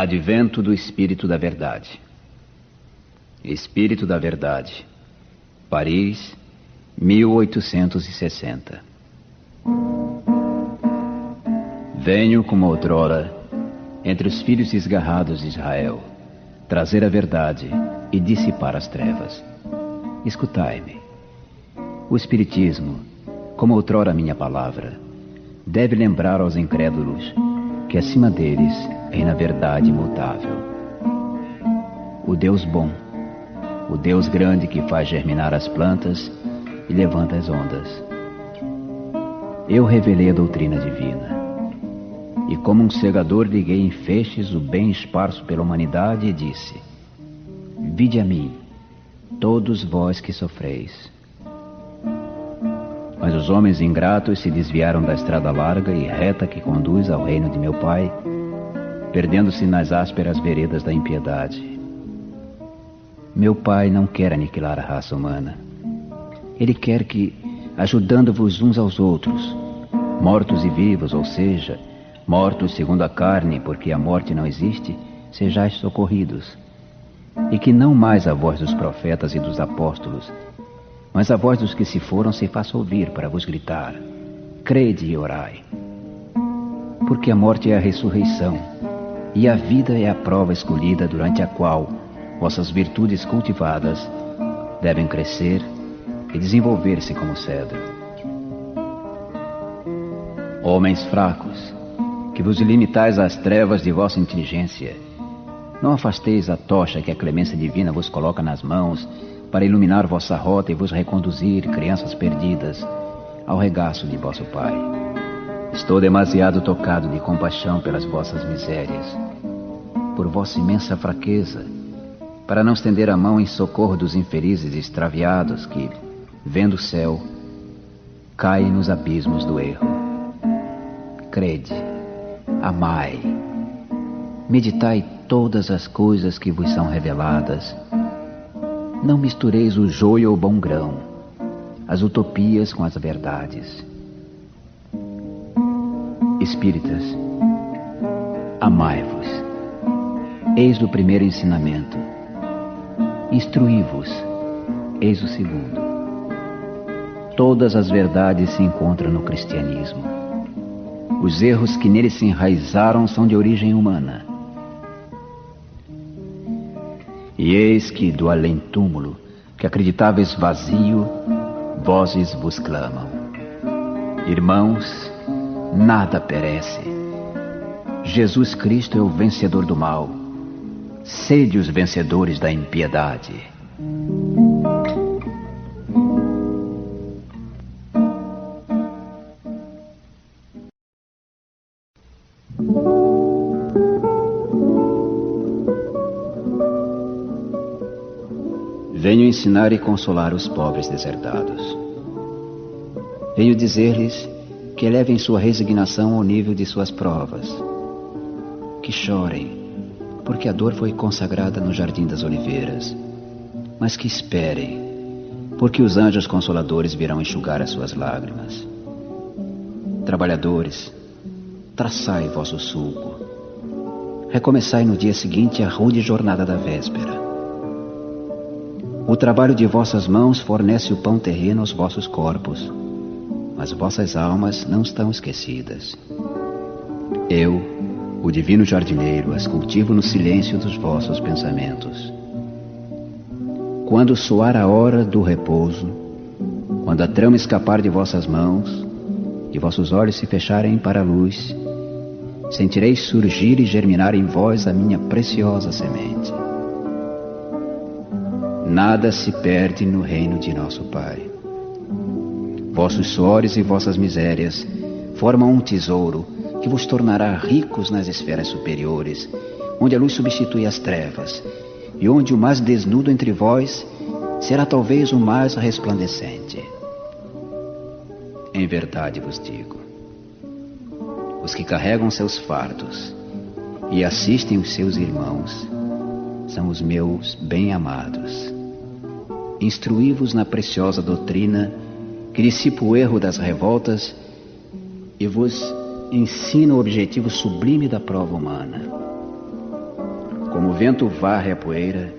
Advento do Espírito da Verdade. Espírito da Verdade. Paris, 1860. Venho como outrora, entre os filhos esgarrados de Israel, trazer a verdade e dissipar as trevas. Escutai-me. O Espiritismo, como outrora minha palavra, deve lembrar aos incrédulos que acima deles reina a verdade imutável. O Deus bom, o Deus grande que faz germinar as plantas e levanta as ondas. Eu revelei a doutrina divina, e como um segador liguei em feixes o bem esparso pela humanidade e disse: vinde a mim, todos vós que sofreis. Mas os homens ingratos se desviaram da estrada larga e reta que conduz ao reino de meu Pai, perdendo-se nas ásperas veredas da impiedade. Meu Pai não quer aniquilar a raça humana. Ele quer que, ajudando-vos uns aos outros, mortos e vivos, ou seja, mortos segundo a carne, porque a morte não existe, sejais socorridos. E que não mais a voz dos profetas e dos apóstolos, mas a voz dos que se foram se faça ouvir para vos gritar: crede e orai. Porque a morte é a ressurreição, e a vida é a prova escolhida durante a qual vossas virtudes cultivadas devem crescer e desenvolver-se como cedro. Homens fracos, que vos limitais às trevas de vossa inteligência, não afasteis a tocha que a clemência divina vos coloca nas mãos para iluminar vossa rota e vos reconduzir, crianças perdidas, ao regaço de vosso Pai. Estou demasiado tocado de compaixão pelas vossas misérias, por vossa imensa fraqueza, para não estender a mão em socorro dos infelizes e extraviados que, vendo o céu, caem nos abismos do erro. Crede, amai, meditai todas as coisas que vos são reveladas. Não mistureis o joio ou bom grão, as utopias com as verdades. Espíritas, amai-vos. Eis o primeiro ensinamento. Instruí-vos. Eis o segundo. Todas as verdades se encontram no cristianismo. Os erros que nele se enraizaram são de origem humana. E eis que do além-túmulo, que acreditáveis vazio, vozes vos clamam: irmãos, nada perece. Jesus Cristo é o vencedor do mal. Sede os vencedores da impiedade. Venho ensinar e consolar os pobres deserdados. Venho dizer-lhes que elevem sua resignação ao nível de suas provas. Que chorem, porque a dor foi consagrada no Jardim das Oliveiras. Mas que esperem, porque os anjos consoladores virão enxugar as suas lágrimas. Trabalhadores, traçai vosso sulco. Recomeçai no dia seguinte a rude jornada da véspera. O trabalho de vossas mãos fornece o pão terreno aos vossos corpos, mas vossas almas não estão esquecidas. Eu, o divino jardineiro, as cultivo no silêncio dos vossos pensamentos. Quando soar a hora do repouso, quando a trama escapar de vossas mãos e vossos olhos se fecharem para a luz, sentireis surgir e germinar em vós a minha preciosa semente. Nada se perde no reino de nosso Pai. Vossos suores e vossas misérias formam um tesouro que vos tornará ricos nas esferas superiores, onde a luz substitui as trevas, e onde o mais desnudo entre vós será talvez o mais resplandecente. Em verdade vos digo, os que carregam seus fardos e assistem os seus irmãos são os meus bem-amados. Instruí-vos na preciosa doutrina que dissipa o erro das revoltas e vos ensina o objetivo sublime da prova humana. como o vento varre a poeira,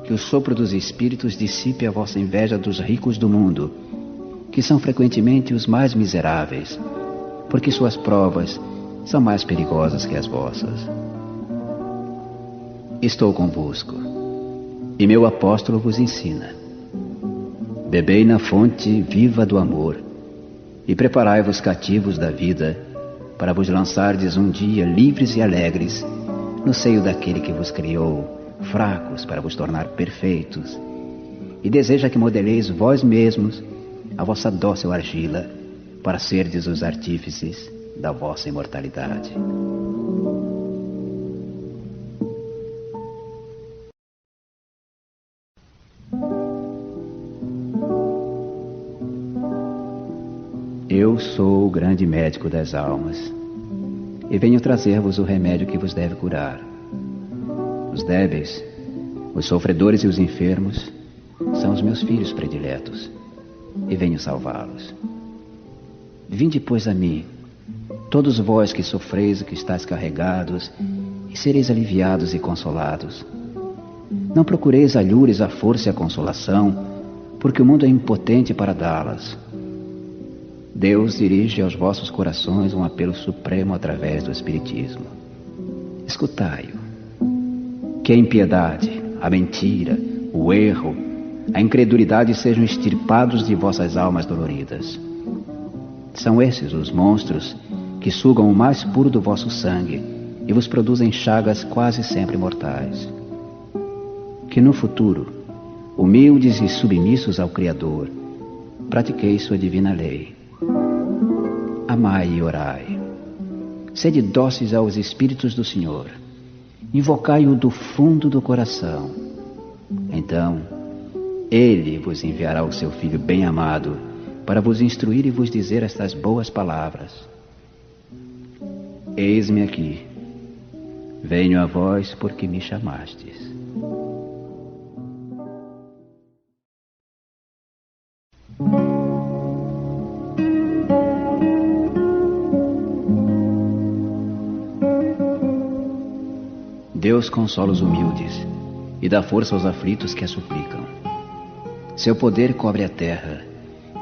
que o sopro dos espíritos dissipe a vossa inveja dos ricos do mundo, que são frequentemente os mais miseráveis, porque suas provas são mais perigosas que as vossas. Estou convosco, e meu apóstolo vos ensina. Bebei na fonte viva do amor, e preparai-vos cativos da vida, para vos lançardes um dia livres e alegres no seio daquele que vos criou, fracos para vos tornar perfeitos, e deseja que modeleis vós mesmos a vossa dócil argila, para serdes os artífices da vossa imortalidade. Eu sou o grande médico das almas, e venho trazer-vos o remédio que vos deve curar. Os débeis, os sofredores e os enfermos são os meus filhos prediletos, e venho salvá-los. Vinde, pois, a mim, todos vós que sofreis e que estáis carregados, e sereis aliviados e consolados. Não procureis alhures a força e a consolação, porque o mundo é impotente para dá-las. Deus dirige aos vossos corações um apelo supremo através do Espiritismo. Escutai-o. Que a impiedade, a mentira, o erro, a incredulidade sejam extirpados de vossas almas doloridas. São esses os monstros que sugam o mais puro do vosso sangue e vos produzem chagas quase sempre mortais. Que no futuro, humildes e submissos ao Criador, pratiqueis sua divina lei. Amai e orai. Sede dóceis aos Espíritos do Senhor. Invocai-o do fundo do coração. Então, Ele vos enviará o seu Filho bem-amado para vos instruir e vos dizer estas boas palavras. Eis-me aqui. Venho a vós porque me chamastes. Deus consola os humildes e dá força aos aflitos que a suplicam. Seu poder cobre a terra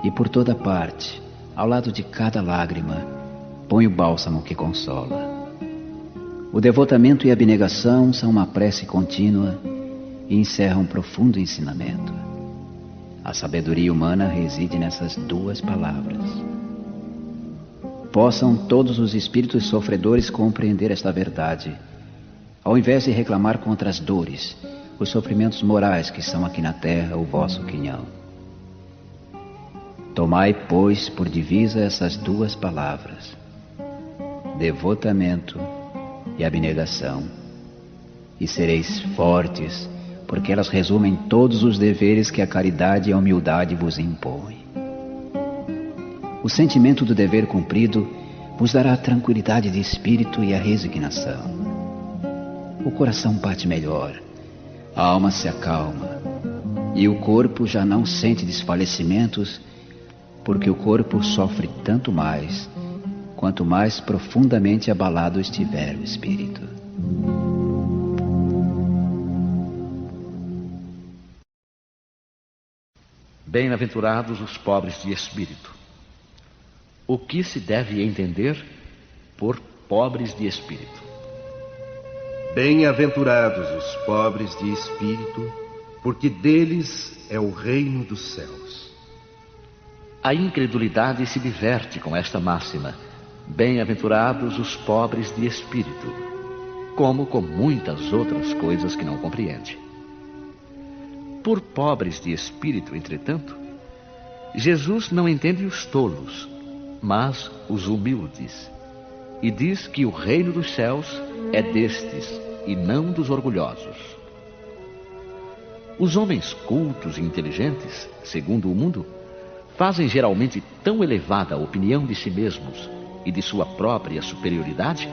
e por toda parte, ao lado de cada lágrima, põe o bálsamo que consola. O devotamento e a abnegação são uma prece contínua e encerram um profundo ensinamento. A sabedoria humana reside nessas duas palavras. Possam todos os espíritos sofredores compreender esta verdade, ao invés de reclamar contra as dores, os sofrimentos morais que são aqui na terra o vosso quinhão. Tomai, pois, por divisa essas duas palavras, devotamento e abnegação, e sereis fortes, porque elas resumem todos os deveres que a caridade e a humildade vos impõem. O sentimento do dever cumprido vos dará a tranquilidade de espírito e a resignação. O coração bate melhor, a alma se acalma, e o corpo já não sente desfalecimentos, porque o corpo sofre tanto mais, quanto mais profundamente abalado estiver o espírito. Bem-aventurados os pobres de espírito. O que se deve entender por pobres de espírito? Bem-aventurados os pobres de espírito, porque deles é o reino dos céus. A incredulidade se diverte com esta máxima: bem-aventurados os pobres de espírito, como com muitas outras coisas que não compreende. Por pobres de espírito, entretanto, Jesus não entende os tolos, mas os humildes, e diz que o reino dos céus é destes e não dos orgulhosos. Os homens cultos e inteligentes, segundo o mundo, fazem geralmente tão elevada a opinião de si mesmos e de sua própria superioridade,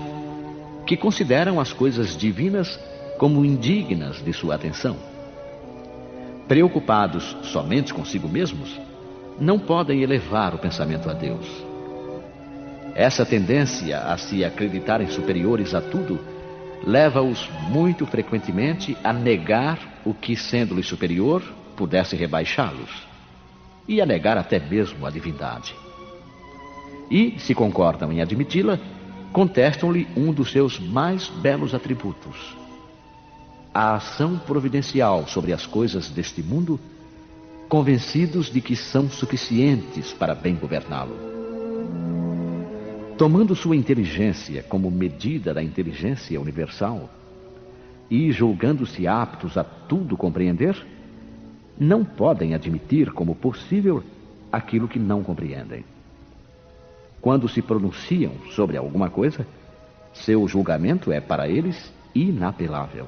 que consideram as coisas divinas como indignas de sua atenção. Preocupados somente consigo mesmos, não podem elevar o pensamento a Deus. Essa tendência a se acreditarem superiores a tudo leva-os muito frequentemente a negar o que, sendo-lhe superior, pudesse rebaixá-los, e a negar até mesmo a divindade. E, se concordam em admiti-la, contestam-lhe um dos seus mais belos atributos: a ação providencial sobre as coisas deste mundo, convencidos de que são suficientes para bem governá-lo. Tomando sua inteligência como medida da inteligência universal e julgando-se aptos a tudo compreender, não podem admitir como possível aquilo que não compreendem. Quando se pronunciam sobre alguma coisa, seu julgamento é para eles inapelável.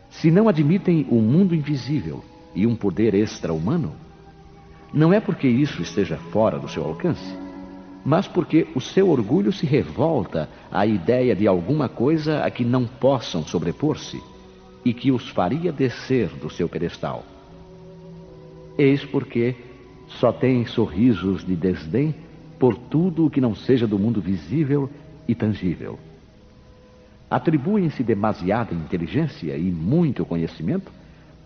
Se não admitem um mundo invisível e um poder extra-humano, não é porque isso esteja fora do seu alcance, mas porque o seu orgulho se revolta à ideia de alguma coisa a que não possam sobrepor-se e que os faria descer do seu pedestal. Eis porque só têm sorrisos de desdém por tudo o que não seja do mundo visível e tangível. Atribuem-se demasiada inteligência e muito conhecimento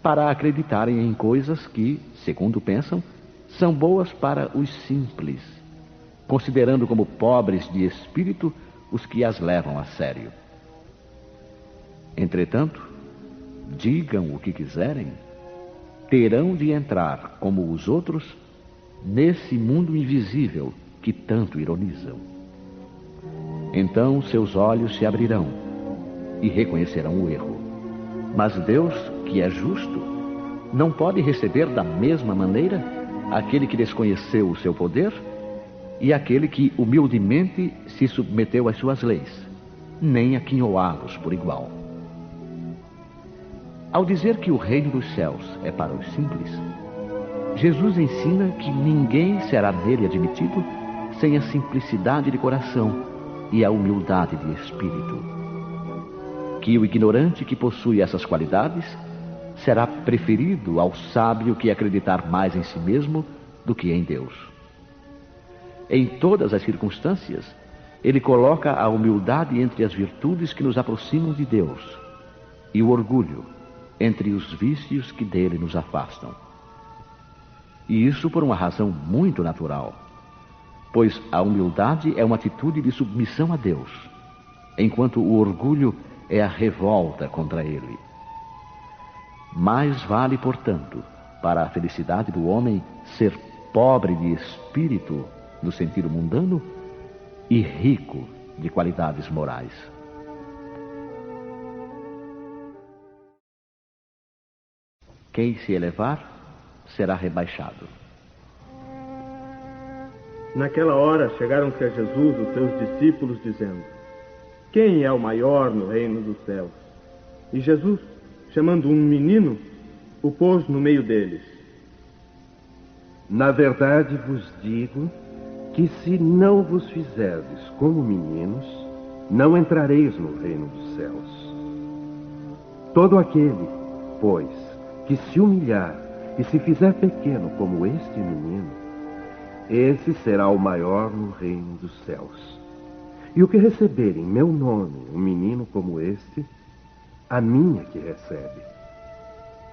para acreditarem em coisas que, segundo pensam, são boas para os simples, considerando como pobres de espírito os que as levam a sério. Entretanto, digam o que quiserem, terão de entrar, como os outros, nesse mundo invisível que tanto ironizam. Então seus olhos se abrirão e reconhecerão o erro. Mas Deus, que é justo, não pode receber da mesma maneira aquele que desconheceu o seu poder e aquele que humildemente se submeteu às suas leis, nem aquinhoá-los por igual. Ao dizer que o reino dos céus é para os simples, Jesus ensina que ninguém será nele admitido sem a simplicidade de coração e a humildade de espírito. Que o ignorante que possui essas qualidades será preferido ao sábio que acreditar mais em si mesmo do que em Deus. Em todas as circunstâncias, ele coloca a humildade entre as virtudes que nos aproximam de Deus e o orgulho entre os vícios que dele nos afastam. E isso por uma razão muito natural, pois a humildade é uma atitude de submissão a Deus, enquanto o orgulho é a revolta contra ele. Mais vale, portanto, para a felicidade do homem ser pobre de espírito no sentido mundano e rico de qualidades morais. Quem se elevar será rebaixado. Naquela hora chegaram-se a Jesus os seus discípulos, dizendo: quem é o maior no reino dos céus? E Jesus, chamando um menino, o pôs no meio deles. Na verdade vos digo que se não vos fizerdes como meninos, não entrareis no reino dos céus. Todo aquele, pois, que se humilhar e se fizer pequeno como este menino, esse será o maior no reino dos céus. E o que receber em meu nome um menino como este, a mim é que recebe.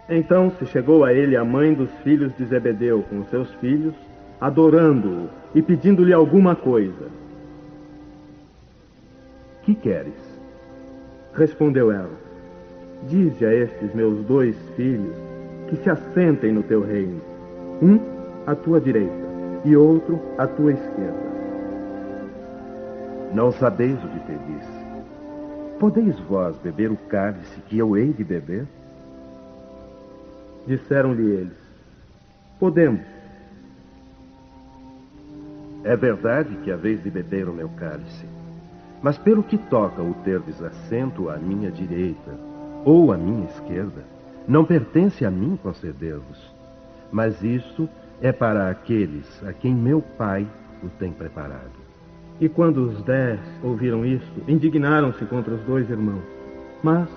Então se chegou a ele a mãe dos filhos de Zebedeu com os seus filhos, adorando-o e pedindo-lhe alguma coisa. Que queres? Respondeu ela: dize a estes meus 2 filhos que se assentem no teu reino, um à tua direita e outro à tua esquerda. Não sabeis o que pedis. Podeis vós beber o cálice que eu hei de beber? Disseram-lhe eles: podemos. É verdade que haveis de beber o meu cálice, mas pelo que toca o terdes assento à minha direita ou à minha esquerda, não pertence a mim conceder-vos, mas isto é para aqueles a quem meu Pai o tem preparado. E quando os 10 ouviram isto, indignaram-se contra os 2 irmãos. Mas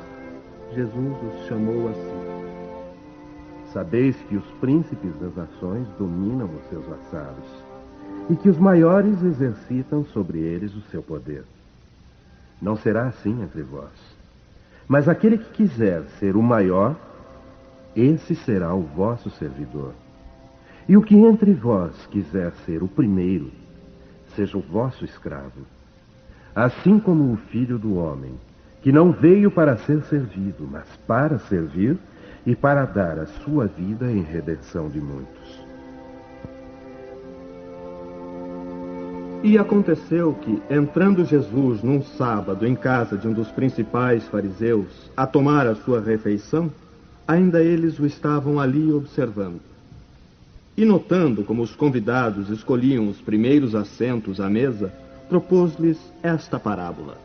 Jesus os chamou a si. Sabeis que os príncipes das nações dominam os seus vassalos, e que os maiores exercitam sobre eles o seu poder. Não será assim entre vós. Mas aquele que quiser ser o maior, esse será o vosso servidor. E o que entre vós quiser ser o primeiro, seja o vosso escravo. Assim como o Filho do Homem, que não veio para ser servido, mas para servir e para dar a sua vida em redenção de muitos. E aconteceu que, entrando Jesus num sábado em casa de um dos principais fariseus, a tomar a sua refeição, ainda eles o estavam ali observando. E notando como os convidados escolhiam os primeiros assentos à mesa, propôs-lhes esta parábola.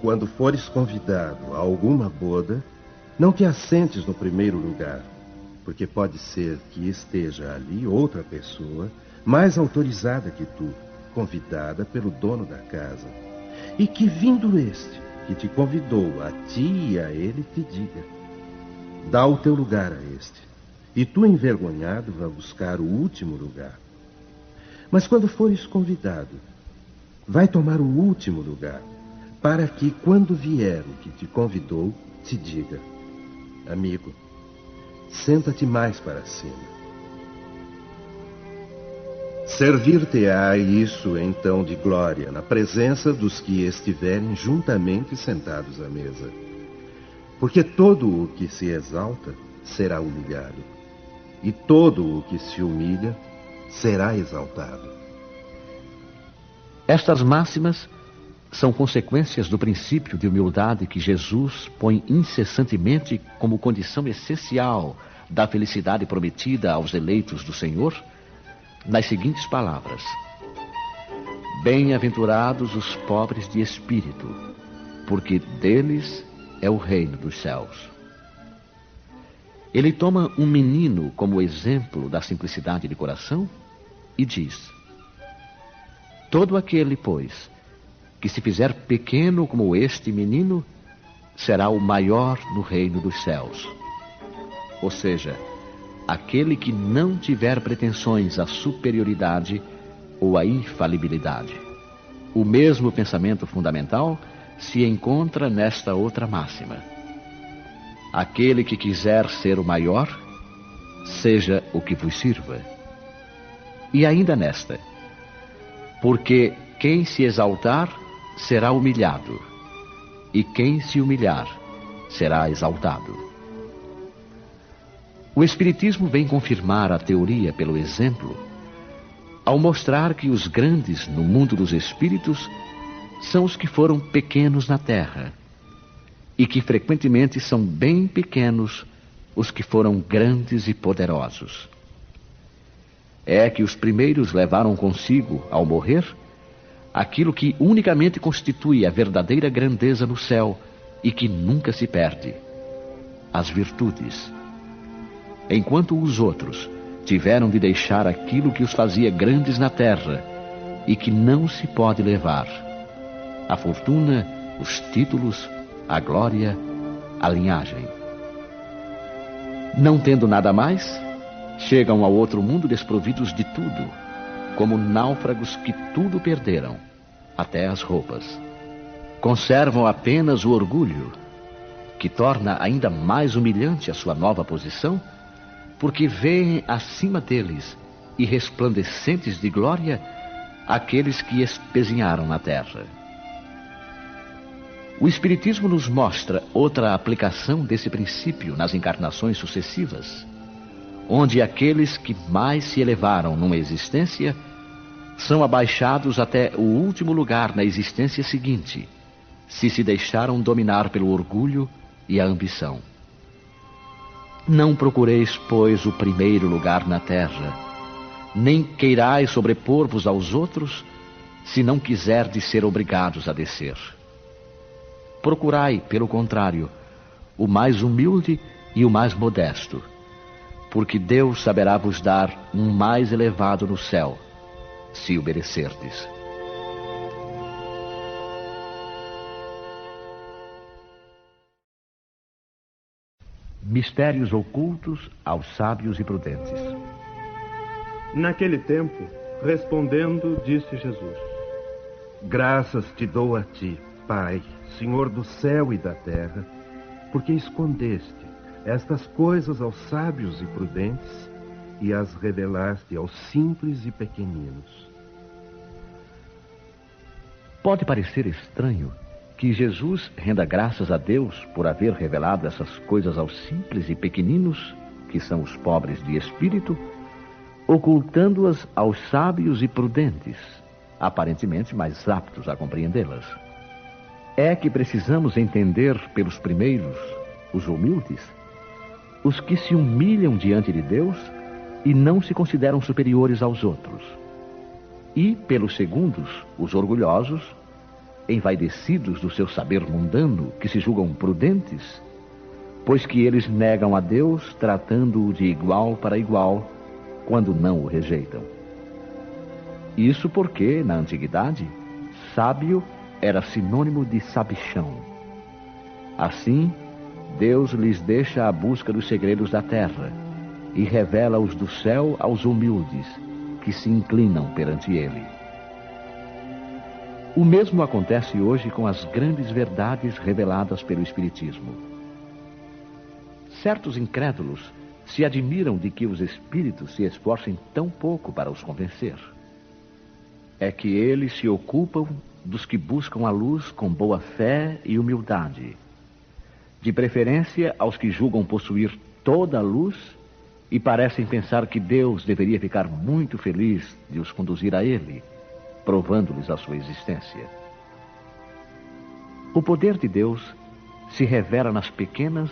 Quando fores convidado a alguma boda, não te assentes no primeiro lugar, porque pode ser que esteja ali outra pessoa mais autorizada que tu, convidada pelo dono da casa, e que, vindo este, que te convidou a ti e a ele, te diga: dá o teu lugar a este, e tu, envergonhado, vá buscar o último lugar. Mas quando fores convidado, vai tomar o último lugar, para que, quando vier o que te convidou, te diga: amigo, senta-te mais para cima. Servir-te-á isso então de glória na presença dos que estiverem juntamente sentados à mesa. Porque todo o que se exalta será humilhado, e todo o que se humilha será exaltado. Estas máximas são consequências do princípio de humildade que Jesus põe incessantemente como condição essencial da felicidade prometida aos eleitos do Senhor, nas seguintes palavras: bem-aventurados os pobres de espírito, porque deles é o reino dos céus. Ele toma um menino como exemplo da simplicidade de coração e diz: todo aquele, pois, que se fizer pequeno como este menino, será o maior no reino dos céus. Ou seja, aquele que não tiver pretensões à superioridade ou à infalibilidade. O mesmo pensamento fundamental se encontra nesta outra máxima: aquele que quiser ser o maior, seja o que vos sirva. E ainda nesta: porque quem se exaltar será humilhado, e quem se humilhar será exaltado. O Espiritismo vem confirmar a teoria pelo exemplo, ao mostrar que os grandes no mundo dos espíritos são os que foram pequenos na terra, e que frequentemente são bem pequenos os que foram grandes e poderosos. É que os primeiros levaram consigo, ao morrer, aquilo que unicamente constitui a verdadeira grandeza no céu e que nunca se perde: as virtudes. Enquanto os outros tiveram de deixar aquilo que os fazia grandes na terra e que não se pode levar: a fortuna, os títulos, a glória, a linhagem. Não tendo nada mais, chegam ao outro mundo desprovidos de tudo, como náufragos que tudo perderam, até as roupas. Conservam apenas o orgulho, que torna ainda mais humilhante a sua nova posição, porque veem acima deles e resplandecentes de glória aqueles que espezinharam na terra. O Espiritismo nos mostra outra aplicação desse princípio nas encarnações sucessivas, onde aqueles que mais se elevaram numa existência são abaixados até o último lugar na existência seguinte, se deixaram dominar pelo orgulho e a ambição. Não procureis, pois, o primeiro lugar na terra, nem queirais sobrepor-vos aos outros, se não quiserdes ser obrigados a descer. Procurai, pelo contrário, o mais humilde e o mais modesto, porque Deus saberá vos dar um mais elevado no céu, se o merecerdes. Mistérios ocultos aos sábios e prudentes. Naquele tempo, respondendo, disse Jesus: Graças te dou a ti, Pai, Senhor do céu e da terra, porque escondeste estas coisas aos sábios e prudentes e as revelaste aos simples e pequeninos. Pode parecer estranho que Jesus renda graças a Deus por haver revelado essas coisas aos simples e pequeninos, que são os pobres de espírito, ocultando-as aos sábios e prudentes, aparentemente mais aptos a compreendê-las. É que precisamos entender pelos primeiros, os humildes, os que se humilham diante de Deus e não se consideram superiores aos outros, e pelos segundos, os orgulhosos, envaidecidos do seu saber mundano, que se julgam prudentes, pois que eles negam a Deus tratando-o de igual para igual, quando não o rejeitam. Isso porque, na antiguidade, sábio era sinônimo de sabichão. Assim, Deus lhes deixa a busca dos segredos da terra e revela-os do céu aos humildes, que se inclinam perante ele. O mesmo acontece hoje com as grandes verdades reveladas pelo Espiritismo. Certos incrédulos se admiram de que os espíritos se esforcem tão pouco para os convencer. É que eles se ocupam dos que buscam a luz com boa fé e humildade, de preferência aos que julgam possuir toda a luz e parecem pensar que Deus deveria ficar muito feliz de os conduzir a ele, provando-lhes a sua existência. O poder de Deus se revela nas pequenas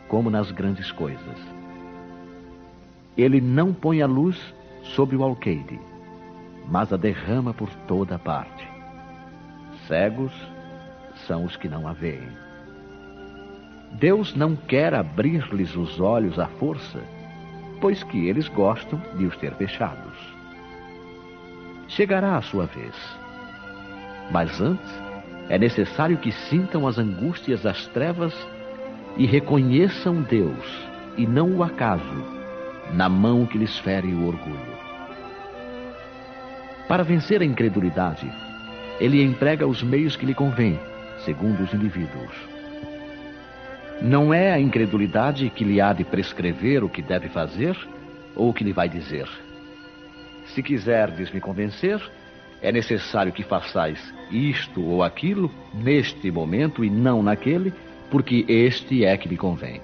como nas grandes coisas. Ele não põe a luz sobre o alqueire, mas a derrama por toda a parte. Cegos são os que não a veem. Deus não quer abrir-lhes os olhos à força, pois que eles gostam de os ter fechados. Chegará a sua vez, mas antes é necessário que sintam as angústias das trevas e reconheçam Deus, e não o acaso, na mão que lhes fere o orgulho. Para vencer a incredulidade, ele emprega os meios que lhe convém, segundo os indivíduos. Não é a incredulidade que lhe há de prescrever o que deve fazer ou o que lhe vai dizer. Se quiserdes me convencer, é necessário que façais isto ou aquilo, neste momento e não naquele, porque este é que lhe convém.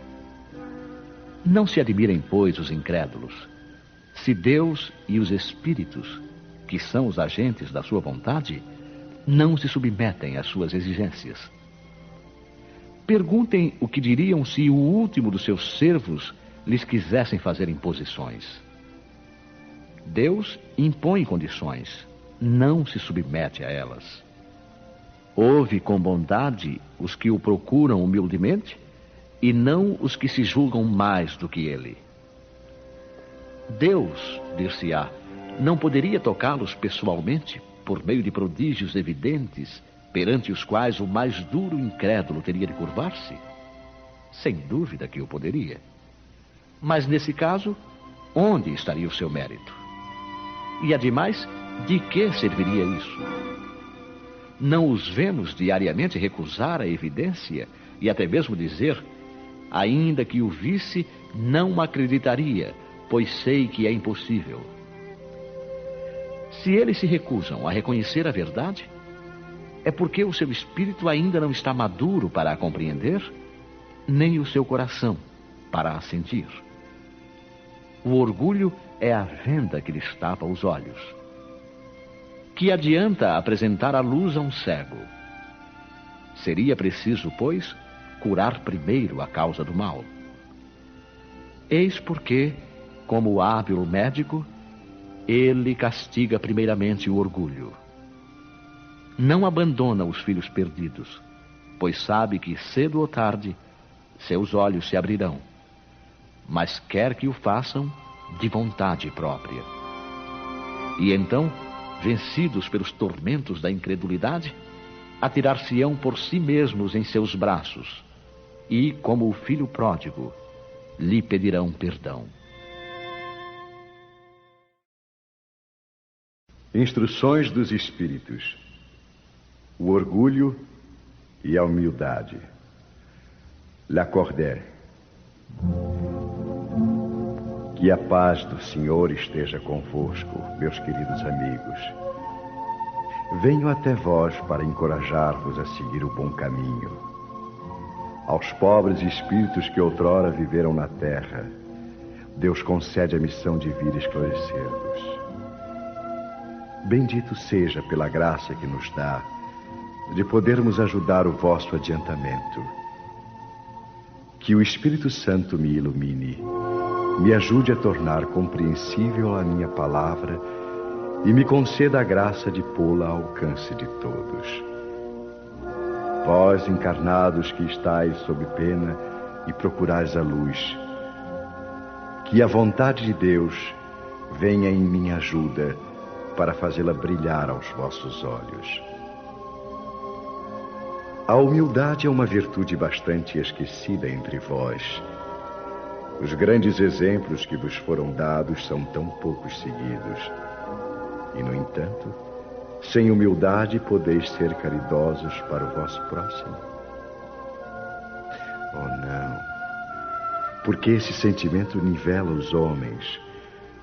Não se admirem, pois, os incrédulos, se Deus e os espíritos, que são os agentes da sua vontade, não se submetem às suas exigências. Perguntem o que diriam se o último dos seus servos lhes quisessem fazer imposições. Deus impõe condições, não se submete a elas. Ouve com bondade os que o procuram humildemente e não os que se julgam mais do que ele. Deus, dir-se-á, não poderia tocá-los pessoalmente por meio de prodígios evidentes perante os quais o mais duro incrédulo teria de curvar-se? Sem dúvida que o poderia. Mas nesse caso, onde estaria o seu mérito? E ademais, de que serviria isso? Não os vemos diariamente recusar a evidência e até mesmo dizer: ainda que o visse, não acreditaria, pois sei que é impossível. Se eles se recusam a reconhecer a verdade, é porque o seu espírito ainda não está maduro para a compreender, nem o seu coração para a sentir. O orgulho é a venda que lhes tapa os olhos. Que adianta apresentar a luz a um cego? Seria preciso, pois, curar primeiro a causa do mal. Eis porque, como hábil médico, ele castiga primeiramente o orgulho. Não abandona os filhos perdidos, pois sabe que cedo ou tarde seus olhos se abrirão, mas quer que o façam de vontade própria. E então, vencidos pelos tormentos da incredulidade, atirar-se-ão por si mesmos em seus braços e, como o filho pródigo, lhe pedirão perdão. Instruções dos Espíritos. o orgulho e a humildade. Lacordaire. Que a paz do Senhor esteja convosco, meus queridos amigos. Venho até vós para encorajar-vos a seguir o bom caminho. Aos pobres espíritos que outrora viveram na terra, Deus concede a missão de vir esclarecer-vos. Bendito seja pela graça que nos dá de podermos ajudar o vosso adiantamento. Que o Espírito Santo me ilumine, me ajude a tornar compreensível a minha palavra e me conceda a graça de pô-la ao alcance de todos. Vós, encarnados que estáis sob pena e procurais a luz, que a vontade de Deus venha em minha ajuda para fazê-la brilhar aos vossos olhos. A humildade é uma virtude bastante esquecida entre vós. Os grandes exemplos que vos foram dados são tão poucos seguidos. E, no entanto, sem humildade podeis ser caridosos para o vosso próximo. Oh, não! Porque esse sentimento nivela os homens,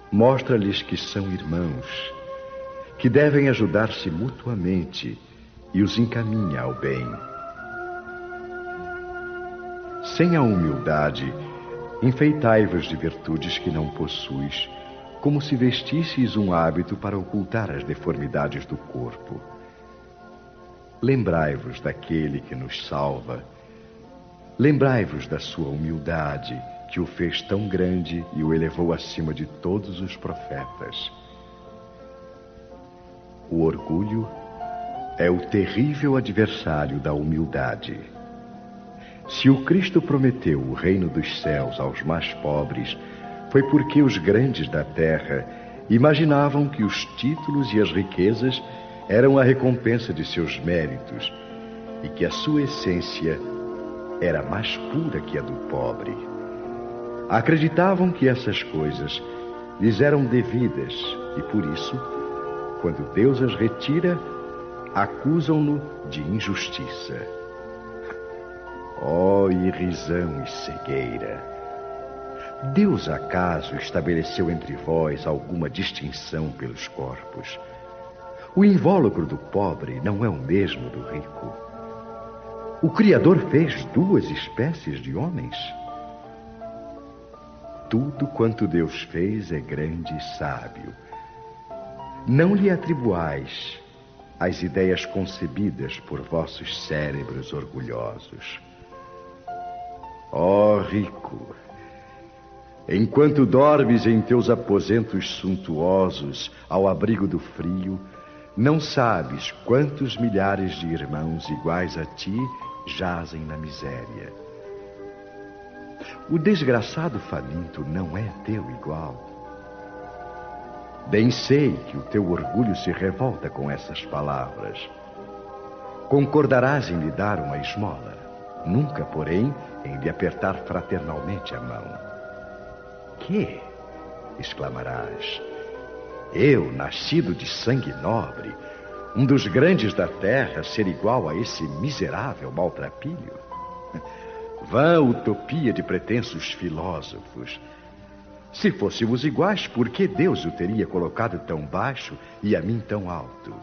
mostra-lhes que são irmãos, que devem ajudar-se mutuamente e os encaminha ao bem. Sem a humildade, enfeitai-vos de virtudes que não possuis, como se vestisseis um hábito para ocultar as deformidades do corpo. Lembrai-vos daquele que nos salva. Lembrai-vos da sua humildade, que o fez tão grande e o elevou acima de todos os profetas. O orgulho é o terrível adversário da humildade. Se o Cristo prometeu o reino dos céus aos mais pobres, foi porque os grandes da terra imaginavam que os títulos e as riquezas eram a recompensa de seus méritos e que a sua essência era mais pura que a do pobre. Acreditavam que essas coisas lhes eram devidas e, por isso, quando Deus as retira, acusam-no de injustiça. Ó irrisão e cegueira! Deus acaso estabeleceu entre vós alguma distinção pelos corpos? O invólucro do pobre não é o mesmo do rico. O Criador fez duas espécies de homens? Tudo quanto Deus fez é grande e sábio. Não lhe atribuais as ideias concebidas por vossos cérebros orgulhosos. Ó rico! Enquanto dormes em teus aposentos suntuosos, ao abrigo do frio, não sabes quantos milhares de irmãos iguais a ti jazem na miséria. O desgraçado faminto não é teu igual. Bem sei que o teu orgulho se revolta com essas palavras. Concordarás em lhe dar uma esmola, nunca, porém, em lhe apertar fraternalmente a mão. Que? Exclamarás. Eu, nascido de sangue nobre, um dos grandes da terra, ser igual a esse miserável maltrapilho? Vã utopia de pretensos filósofos. Se fôssemos iguais, por que Deus o teria colocado tão baixo e a mim tão alto?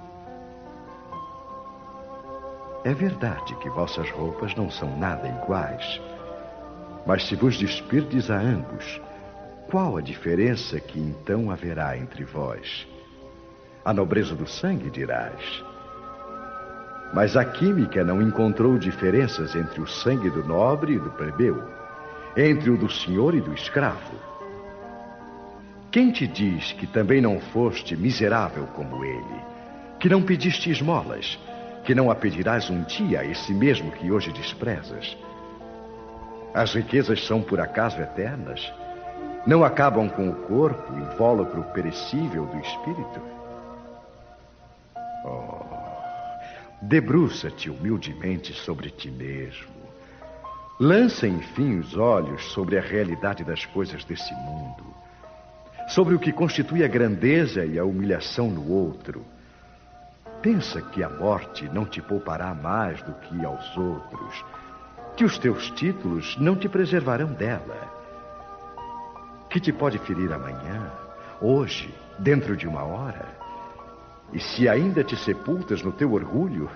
É verdade que vossas roupas não são nada iguais, mas se vos despirdes a ambos, qual a diferença que então haverá entre vós? A nobreza do sangue, dirás. Mas a química não encontrou diferenças entre o sangue do nobre e do plebeu, entre o do senhor e do escravo. Quem te diz que também não foste miserável como ele, que não pediste esmolas, que não a pedirás um dia a esse mesmo que hoje desprezas? As riquezas são por acaso eternas? Não acabam com o corpo, invólucro perecível do espírito? Oh, debruça-te humildemente sobre ti mesmo. Lança, enfim, os olhos sobre a realidade das coisas desse mundo, sobre o que constitui a grandeza e a humilhação no outro. Pensa que a morte não te poupará mais do que aos outros, que os teus títulos não te preservarão dela, que te pode ferir amanhã, hoje, dentro de uma hora. E se ainda te sepultas no teu orgulho,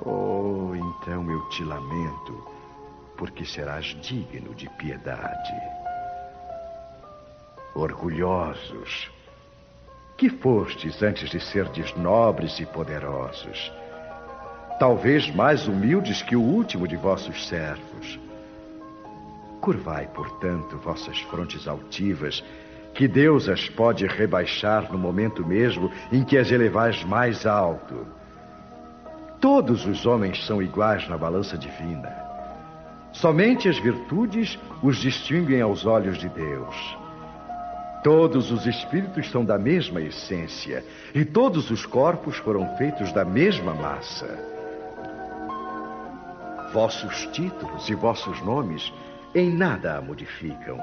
oh, então eu te lamento, porque serás digno de piedade. Orgulhosos, que fostes antes de serdes nobres e poderosos, talvez mais humildes que o último de vossos servos. Curvai, portanto, vossas frontes altivas, que Deus as pode rebaixar no momento mesmo em que as elevais mais alto. Todos os homens são iguais na balança divina. Somente as virtudes os distinguem aos olhos de Deus. Todos os espíritos são da mesma essência, e todos os corpos foram feitos da mesma massa. Vossos títulos e vossos nomes em nada a modificam.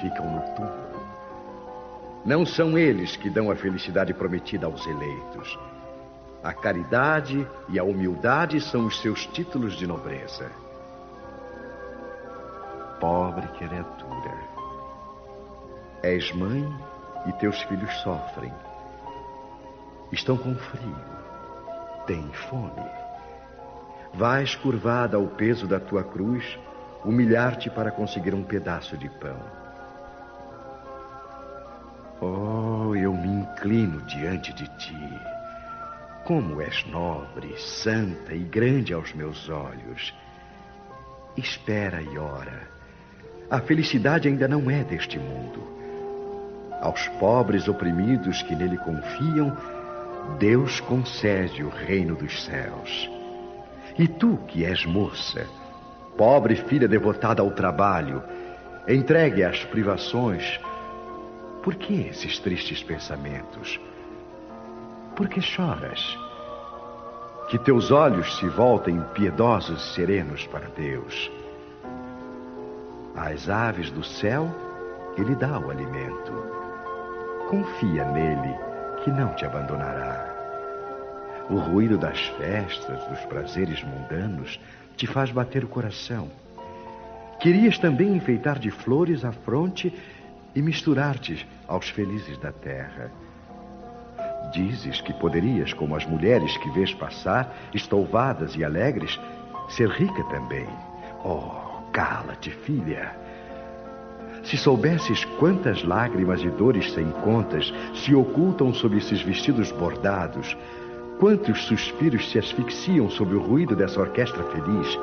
Ficam no túmulo. Não são eles que dão a felicidade prometida aos eleitos. A caridade e a humildade são os seus títulos de nobreza. Pobre criatura, és mãe e teus filhos sofrem. Estão com frio, têm fome. Vais curvada ao peso da tua cruz, humilhar-te para conseguir um pedaço de pão. Oh, eu me inclino diante de ti. Como és nobre, santa e grande aos meus olhos. Espera e ora. A felicidade ainda não é deste mundo. Aos pobres oprimidos que nele confiam, Deus concede o reino dos céus. E tu, que és moça, pobre filha devotada ao trabalho, entregue às privações, por que esses tristes pensamentos? Por que choras? Que teus olhos se voltem piedosos e serenos para Deus. Às aves do céu, Ele dá o alimento. Confia nele, que não te abandonará. O ruído das festas, dos prazeres mundanos, te faz bater o coração. Querias também enfeitar de flores a fronte e misturar-te aos felizes da terra. Dizes que poderias, como as mulheres que vês passar, estouvadas e alegres, ser rica também. Oh, cala-te, filha. Se soubesses quantas lágrimas e dores sem contas se ocultam sob esses vestidos bordados, quantos suspiros se asfixiam sob o ruído dessa orquestra feliz,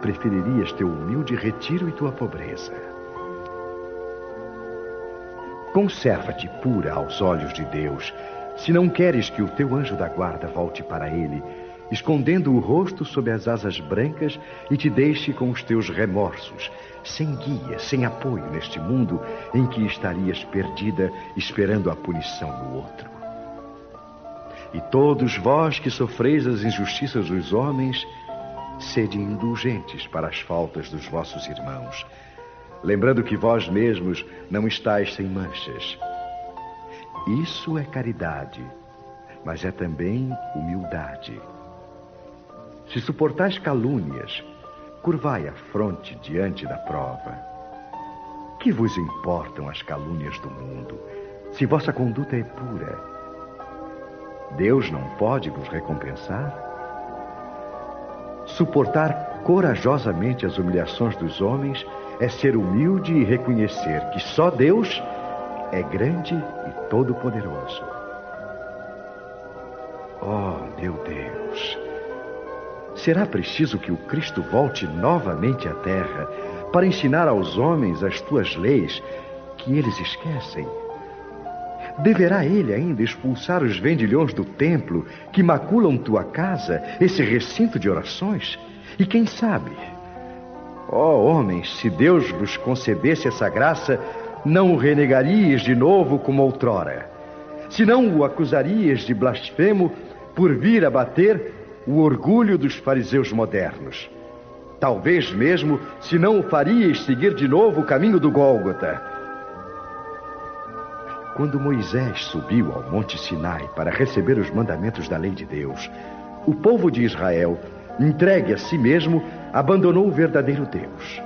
preferirias teu humilde retiro e tua pobreza. Conserva-te pura aos olhos de Deus, se não queres que o teu anjo da guarda volte para ele, escondendo o rosto sob as asas brancas e te deixe com os teus remorsos, sem guia, sem apoio neste mundo em que estarias perdida, esperando a punição do outro. E todos vós que sofreis as injustiças dos homens, sede indulgentes para as faltas dos vossos irmãos, lembrando que vós mesmos não estáis sem manchas. Isso é caridade, mas é também humildade. Se suportais calúnias, curvai a fronte diante da prova. Que vos importam as calúnias do mundo, se vossa conduta é pura? Deus não pode vos recompensar? Suportar corajosamente as humilhações dos homens é ser humilde e reconhecer que só Deus é grande e todo-poderoso. Oh, meu Deus! Será preciso que o Cristo volte novamente à terra para ensinar aos homens as tuas leis que eles esquecem? Deverá ele ainda expulsar os vendilhões do templo que maculam tua casa, esse recinto de orações? E quem sabe? Ó homens, se Deus vos concedesse essa graça, não o renegarias de novo como outrora. Se não o acusarias de blasfemo por vir abater o orgulho dos fariseus modernos. Talvez mesmo se não o farias seguir de novo o caminho do Gólgota. Quando Moisés subiu ao Monte Sinai para receber os mandamentos da lei de Deus, o povo de Israel, entregue a si mesmo, abandonou o verdadeiro Deus.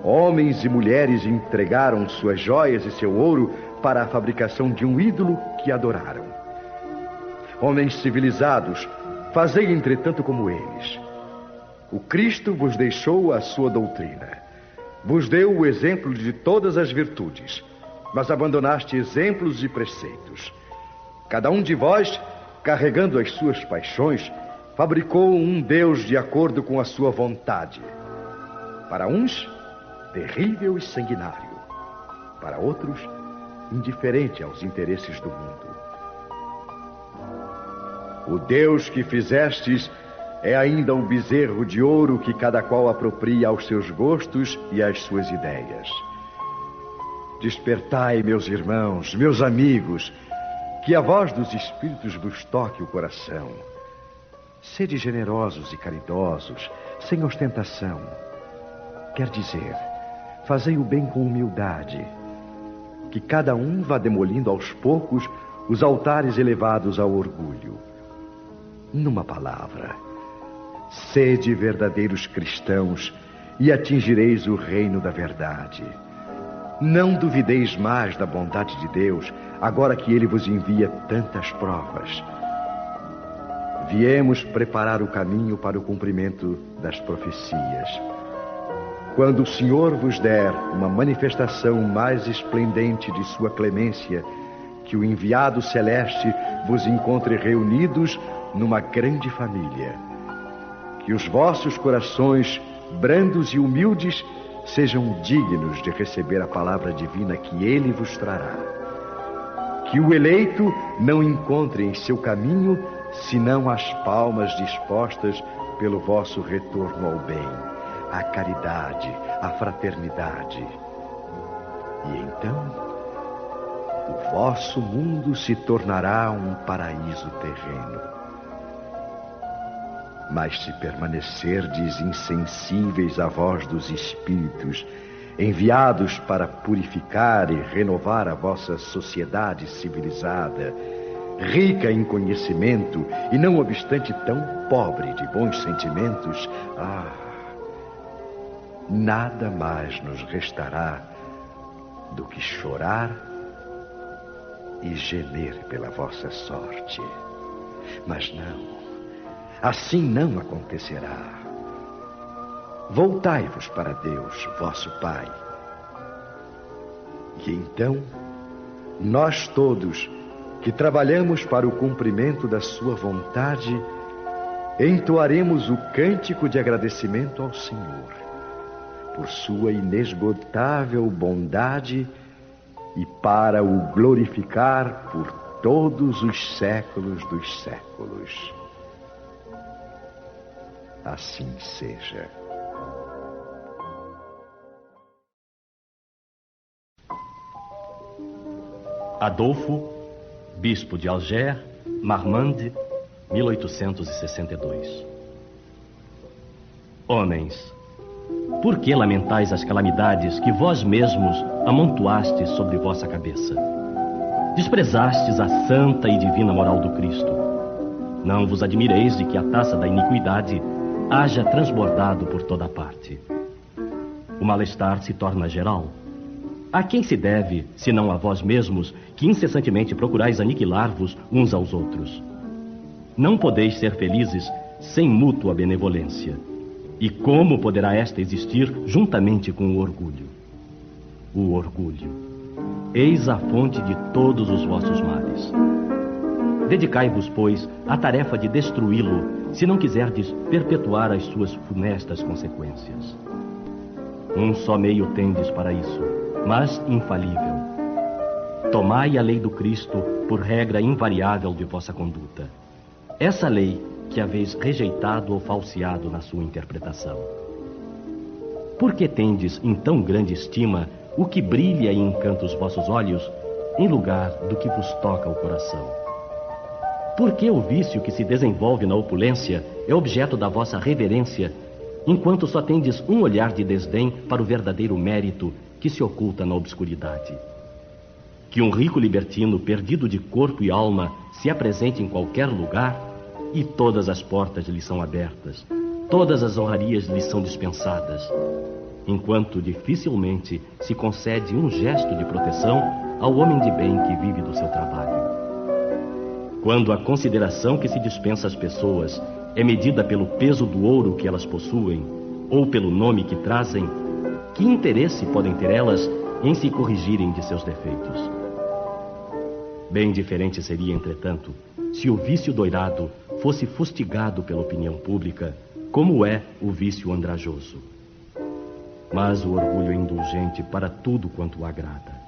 Homens e mulheres entregaram suas joias e seu ouro para a fabricação de um ídolo que adoraram. Homens civilizados, fazei entretanto como eles. O Cristo vos deixou a sua doutrina, vos deu o exemplo de todas as virtudes, mas abandonaste exemplos e preceitos. Cada um de vós, carregando as suas paixões, fabricou um Deus de acordo com a sua vontade. Para uns, terrível e sanguinário. Para outros, indiferente aos interesses do mundo. O Deus que fizestes é ainda um bezerro de ouro que cada qual apropria aos seus gostos e às suas ideias. Despertai, meus irmãos, meus amigos, que a voz dos Espíritos vos toque o coração. Sede generosos e caridosos, sem ostentação. Quer dizer, fazei o bem com humildade. Que cada um vá demolindo aos poucos os altares elevados ao orgulho. Numa palavra, sede verdadeiros cristãos e atingireis o reino da verdade. Não duvideis mais da bondade de Deus, agora que Ele vos envia tantas provas. Viemos preparar o caminho para o cumprimento das profecias. Quando o Senhor vos der uma manifestação mais esplendente de sua clemência, que o enviado celeste vos encontre reunidos numa grande família. Que os vossos corações, brandos e humildes, sejam dignos de receber a palavra divina que Ele vos trará. Que o eleito não encontre em seu caminho senão as palmas dispostas pelo vosso retorno ao bem, à caridade, à fraternidade. E então, o vosso mundo se tornará um paraíso terreno. Mas se permanecerdes insensíveis à voz dos Espíritos, enviados para purificar e renovar a vossa sociedade civilizada, rica em conhecimento e não obstante tão pobre de bons sentimentos, nada mais nos restará do que chorar e gemer pela vossa sorte. Mas não. Assim não acontecerá. Voltai-vos para Deus, vosso Pai. E então, nós todos, que trabalhamos para o cumprimento da sua vontade, entoaremos o cântico de agradecimento ao Senhor, por sua inesgotável bondade e para o glorificar por todos os séculos dos séculos. Assim seja. Adolfo, bispo de Alger, Marmande, 1862. Homens, por que lamentais as calamidades que vós mesmos amontoastes sobre vossa cabeça? Desprezastes a santa e divina moral do Cristo. Não vos admireis de que a taça da iniquidade haja transbordado por toda parte. O mal-estar se torna geral. A quem se deve, senão a vós mesmos, que incessantemente procurais aniquilar-vos uns aos outros? Não podeis ser felizes sem mútua benevolência. E como poderá esta existir juntamente com o orgulho? O orgulho. Eis a fonte de todos os vossos males. Dedicai-vos, pois, à tarefa de destruí-lo, se não quiserdes perpetuar as suas funestas consequências. Um só meio tendes para isso, mas infalível. Tomai a lei do Cristo por regra invariável de vossa conduta. Essa lei que haveis rejeitado ou falseado na sua interpretação. Por que tendes em tão grande estima o que brilha e encanta os vossos olhos, em lugar do que vos toca o coração? Por que o vício que se desenvolve na opulência é objeto da vossa reverência, enquanto só tendes um olhar de desdém para o verdadeiro mérito que se oculta na obscuridade? que um rico libertino perdido de corpo e alma se apresente em qualquer lugar e todas as portas lhe são abertas, todas as honrarias lhe são dispensadas, enquanto dificilmente se concede um gesto de proteção ao homem de bem que vive do seu trabalho. Quando a consideração que se dispensa às pessoas é medida pelo peso do ouro que elas possuem ou pelo nome que trazem, que interesse podem ter elas em se corrigirem de seus defeitos? Bem diferente seria, entretanto, se o vício doirado fosse fustigado pela opinião pública, como é o vício andrajoso. Mas o orgulho é indulgente para tudo quanto o agrada.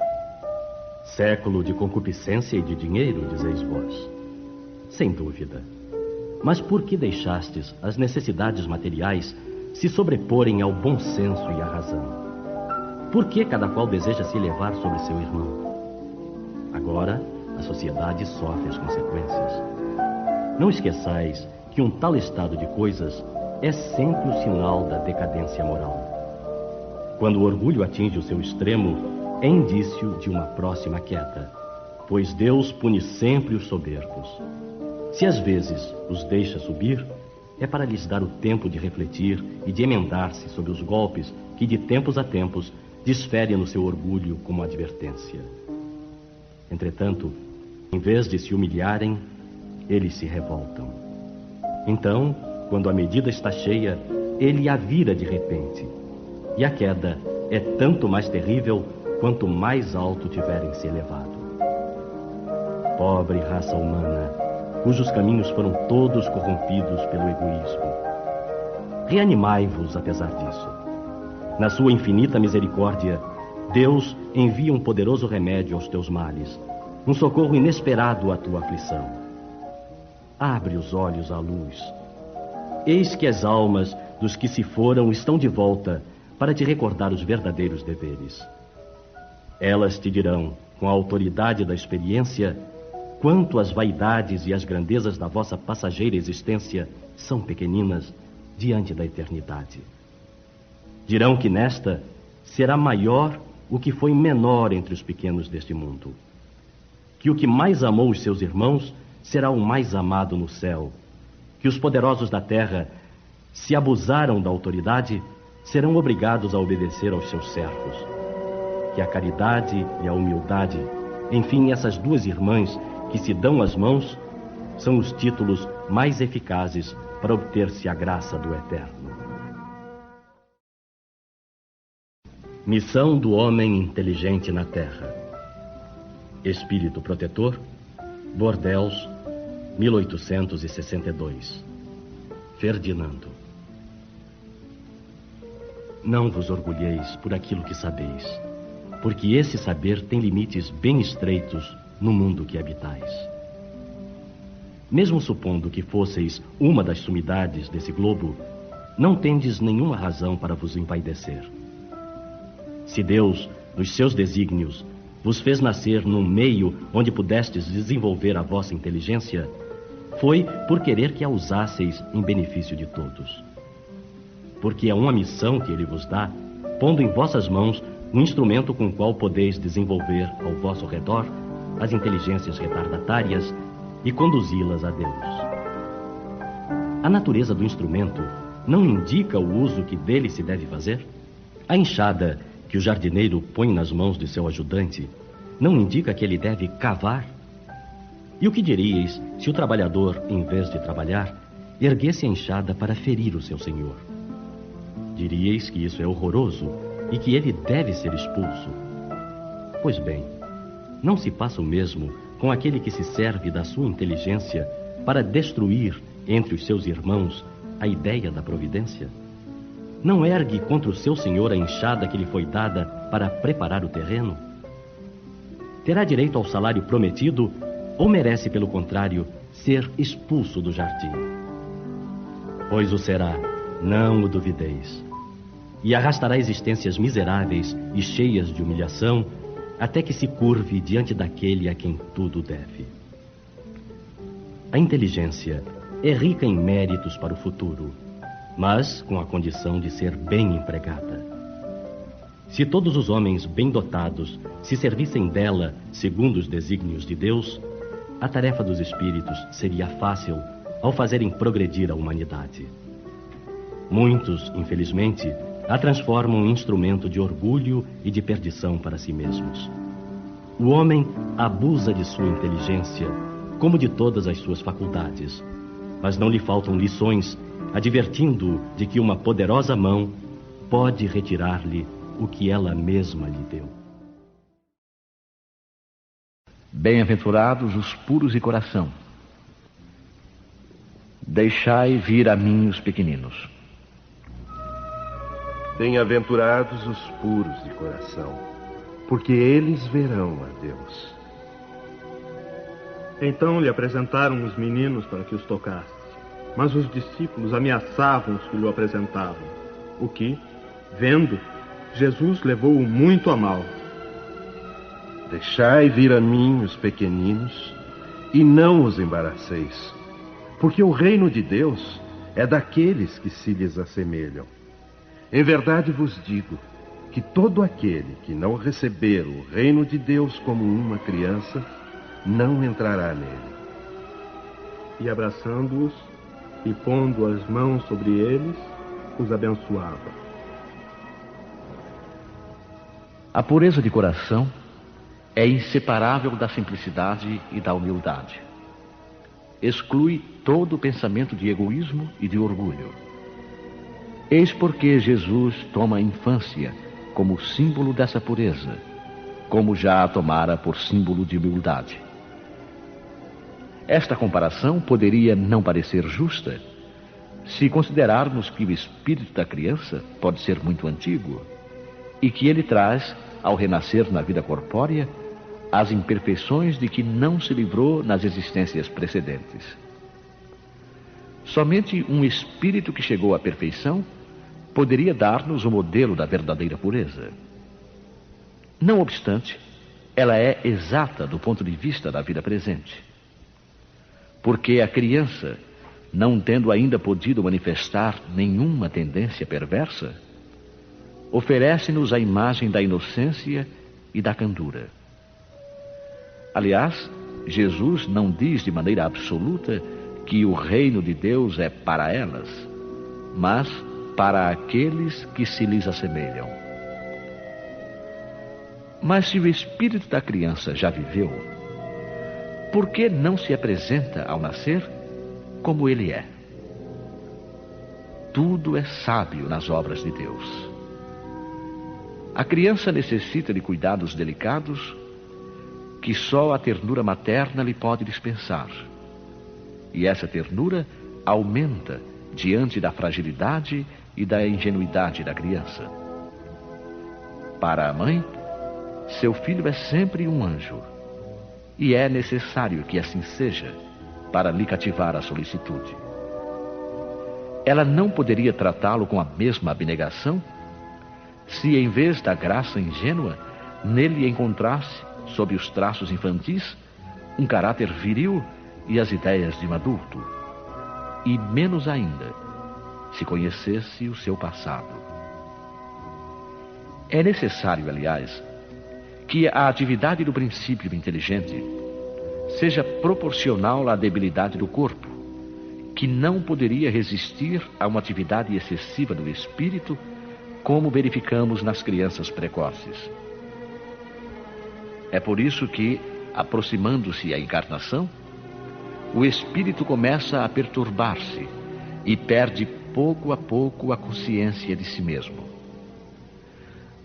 Século de concupiscência e de dinheiro, dizeis vós. Sem dúvida. Mas por que deixastes as necessidades materiais se sobreporem ao bom senso e à razão? Por que cada qual deseja se elevar sobre seu irmão? Agora, a sociedade sofre as consequências. Não esqueçais que um tal estado de coisas é sempre o sinal da decadência moral. Quando o orgulho atinge o seu extremo, é indício de uma próxima queda, pois Deus pune sempre os soberbos. Se às vezes os deixa subir, é para lhes dar o tempo de refletir e de emendar-se sobre os golpes que de tempos a tempos desfere no seu orgulho como advertência. Entretanto, em vez de se humilharem, eles se revoltam. Então, quando a medida está cheia, ele a vira de repente. E a queda é tanto mais terrível quanto mais alto tiverem se elevado. Pobre raça humana, cujos caminhos foram todos corrompidos pelo egoísmo. Reanimai-vos apesar disso. Na sua infinita misericórdia, Deus envia um poderoso remédio aos teus males, um socorro inesperado à tua aflição. Abre os olhos à luz. Eis que as almas dos que se foram estão de volta para te recordar os verdadeiros deveres. Elas te dirão, com a autoridade da experiência, quanto as vaidades e as grandezas da vossa passageira existência são pequeninas diante da eternidade. Dirão que nesta será maior o que foi menor entre os pequenos deste mundo. Que o que mais amou os seus irmãos será o mais amado no céu. Que os poderosos da terra, se abusaram da autoridade, serão obrigados a obedecer aos seus servos. Que a caridade e a humildade, enfim, essas duas irmãs que se dão as mãos, são os títulos mais eficazes para obter-se a graça do Eterno. Missão do homem inteligente na Terra. Espírito protetor, Bordeaux, 1862. Ferdinando. Não vos orgulheis por aquilo que sabeis, porque esse saber tem limites bem estreitos no mundo que habitais. Mesmo supondo que fosseis uma das sumidades desse globo, não tendes nenhuma razão para vos empaidecer. Se Deus, nos seus desígnios, vos fez nascer num meio onde pudestes desenvolver a vossa inteligência, foi por querer que a usasseis em benefício de todos. Porque é uma missão que Ele vos dá, pondo em vossas mãos um instrumento com o qual podeis desenvolver ao vosso redor as inteligências retardatárias e conduzi-las a Deus. A natureza do instrumento não indica o uso que dele se deve fazer? A enxada que o jardineiro põe nas mãos de seu ajudante não indica que ele deve cavar? E o que diríeis se o trabalhador, em vez de trabalhar, erguesse a enxada para ferir o seu senhor? Diríeis que isso é horroroso e que ele deve ser expulso. Pois bem, não se passa o mesmo com aquele que se serve da sua inteligência para destruir entre os seus irmãos a ideia da providência? Não ergue contra o seu senhor a enxada que lhe foi dada para preparar o terreno? Terá direito ao salário prometido ou merece, pelo contrário, ser expulso do jardim? Pois o será, não o duvideis. E arrastará existências miseráveis e cheias de humilhação até que se curve diante daquele a quem tudo deve. A inteligência é rica em méritos para o futuro, mas com a condição de ser bem empregada. Se todos os homens bem dotados se servissem dela segundo os desígnios de Deus, a tarefa dos espíritos seria fácil ao fazerem progredir a humanidade. Muitos, infelizmente, a transformam em instrumento de orgulho e de perdição para si mesmos. O homem abusa de sua inteligência, como de todas as suas faculdades, mas não lhe faltam lições, advertindo-o de que uma poderosa mão pode retirar-lhe o que ela mesma lhe deu. Bem-aventurados os puros de coração. Deixai vir a mim os pequeninos. Bem-aventurados os puros de coração, porque eles verão a Deus. Então lhe apresentaram os meninos para que os tocasse, mas os discípulos ameaçavam os que lhe apresentavam, o que, vendo, Jesus levou-o muito a mal. Deixai vir a mim os pequeninos e não os embaraceis, porque o reino de Deus é daqueles que se lhes assemelham. Em verdade vos digo que todo aquele que não receber o reino de Deus como uma criança, não entrará nele. E abraçando-os e pondo as mãos sobre eles, os abençoava. A pureza de coração é inseparável da simplicidade e da humildade. Exclui todo pensamento de egoísmo e de orgulho. Eis porque Jesus toma a infância como símbolo dessa pureza, como já a tomara por símbolo de humildade. Esta comparação poderia não parecer justa se considerarmos que o espírito da criança pode ser muito antigo e que ele traz, ao renascer na vida corpórea, as imperfeições de que não se livrou nas existências precedentes. Somente um espírito que chegou à perfeição poderia dar-nos o modelo da verdadeira pureza. Não obstante, ela é exata do ponto de vista da vida presente. Porque a criança, não tendo ainda podido manifestar nenhuma tendência perversa, oferece-nos a imagem da inocência e da candura. Aliás, Jesus não diz de maneira absoluta que o reino de Deus é para elas, mas para aqueles que se lhes assemelham. Mas se o espírito da criança já viveu, por que não se apresenta ao nascer como ele é? Tudo é sábio nas obras de Deus. A criança necessita de cuidados delicados que só a ternura materna lhe pode dispensar. E essa ternura aumenta diante da fragilidade e da ingenuidade da criança. Para a mãe, seu filho é sempre um anjo, e é necessário que assim seja para lhe cativar a solicitude. Ela não poderia tratá-lo com a mesma abnegação se, em vez da graça ingênua, nele encontrasse, sob os traços infantis, um caráter viril e as ideias de um adulto, e menos ainda se conhecesse o seu passado. É necessário, aliás, que a atividade do princípio inteligente seja proporcional à debilidade do corpo, que não poderia resistir a uma atividade excessiva do espírito, como verificamos nas crianças precoces. É por isso que, aproximando-se a encarnação, o espírito começa a perturbar-se e perde pouco a pouco a consciência de si mesmo.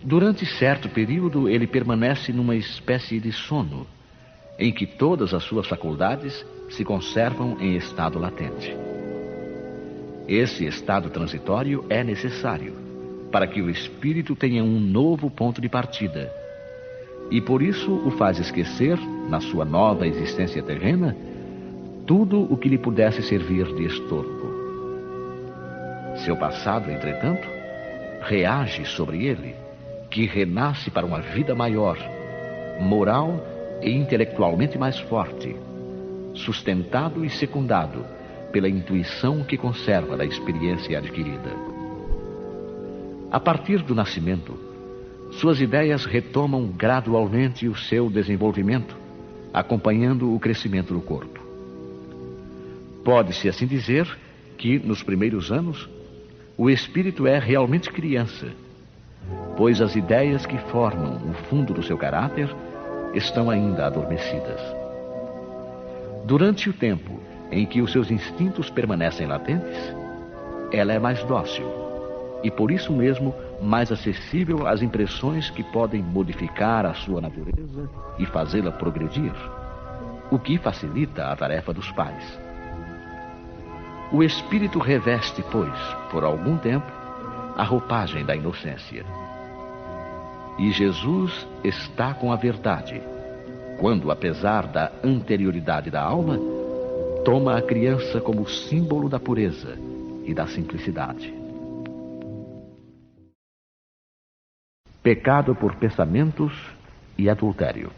Durante certo período, ele permanece numa espécie de sono, em que todas as suas faculdades se conservam em estado latente. Esse estado transitório é necessário para que o espírito tenha um novo ponto de partida, e por isso o faz esquecer, na sua nova existência terrena, tudo o que lhe pudesse servir de estorvo. Seu passado, entretanto, reage sobre ele, que renasce para uma vida maior, moral e intelectualmente mais forte, sustentado e secundado pela intuição que conserva da experiência adquirida. A partir do nascimento, suas ideias retomam gradualmente o seu desenvolvimento, acompanhando o crescimento do corpo. Pode-se assim dizer que, nos primeiros anos, o espírito é realmente criança, pois as ideias que formam o fundo do seu caráter estão ainda adormecidas. Durante o tempo em que os seus instintos permanecem latentes, ela é mais dócil e, por isso mesmo, mais acessível às impressões que podem modificar a sua natureza e fazê-la progredir, o que facilita a tarefa dos pais. O espírito reveste, pois, por algum tempo, a roupagem da inocência. E Jesus está com a verdade, quando, apesar da anterioridade da alma, toma a criança como símbolo da pureza e da simplicidade. Pecado por pensamentos e adultério.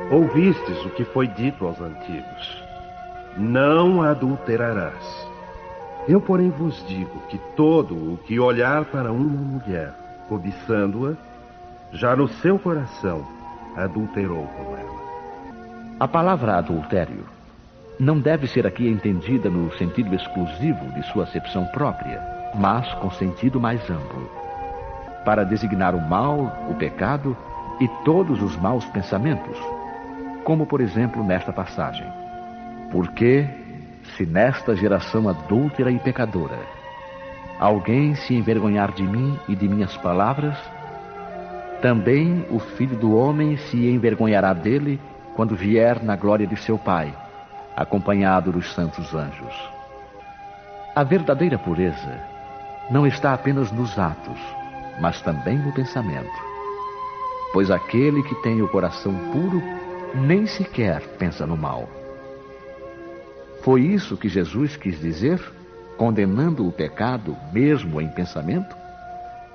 Ouvistes o que foi dito aos antigos: não adulterarás. Eu, porém, vos digo que todo o que olhar para uma mulher, cobiçando-a, já no seu coração adulterou com ela. A palavra adultério não deve ser aqui entendida no sentido exclusivo de sua acepção própria, mas com sentido mais amplo, para designar o mal, o pecado e todos os maus pensamentos, como por exemplo nesta passagem: porque, se nesta geração adúltera e pecadora alguém se envergonhar de mim e de minhas palavras, também o Filho do Homem se envergonhará dele quando vier na glória de seu Pai, acompanhado dos santos anjos. A verdadeira pureza não está apenas nos atos, mas também no pensamento, pois aquele que tem o coração puro nem sequer pensa no mal. Foi isso que Jesus quis dizer, condenando o pecado mesmo em pensamento,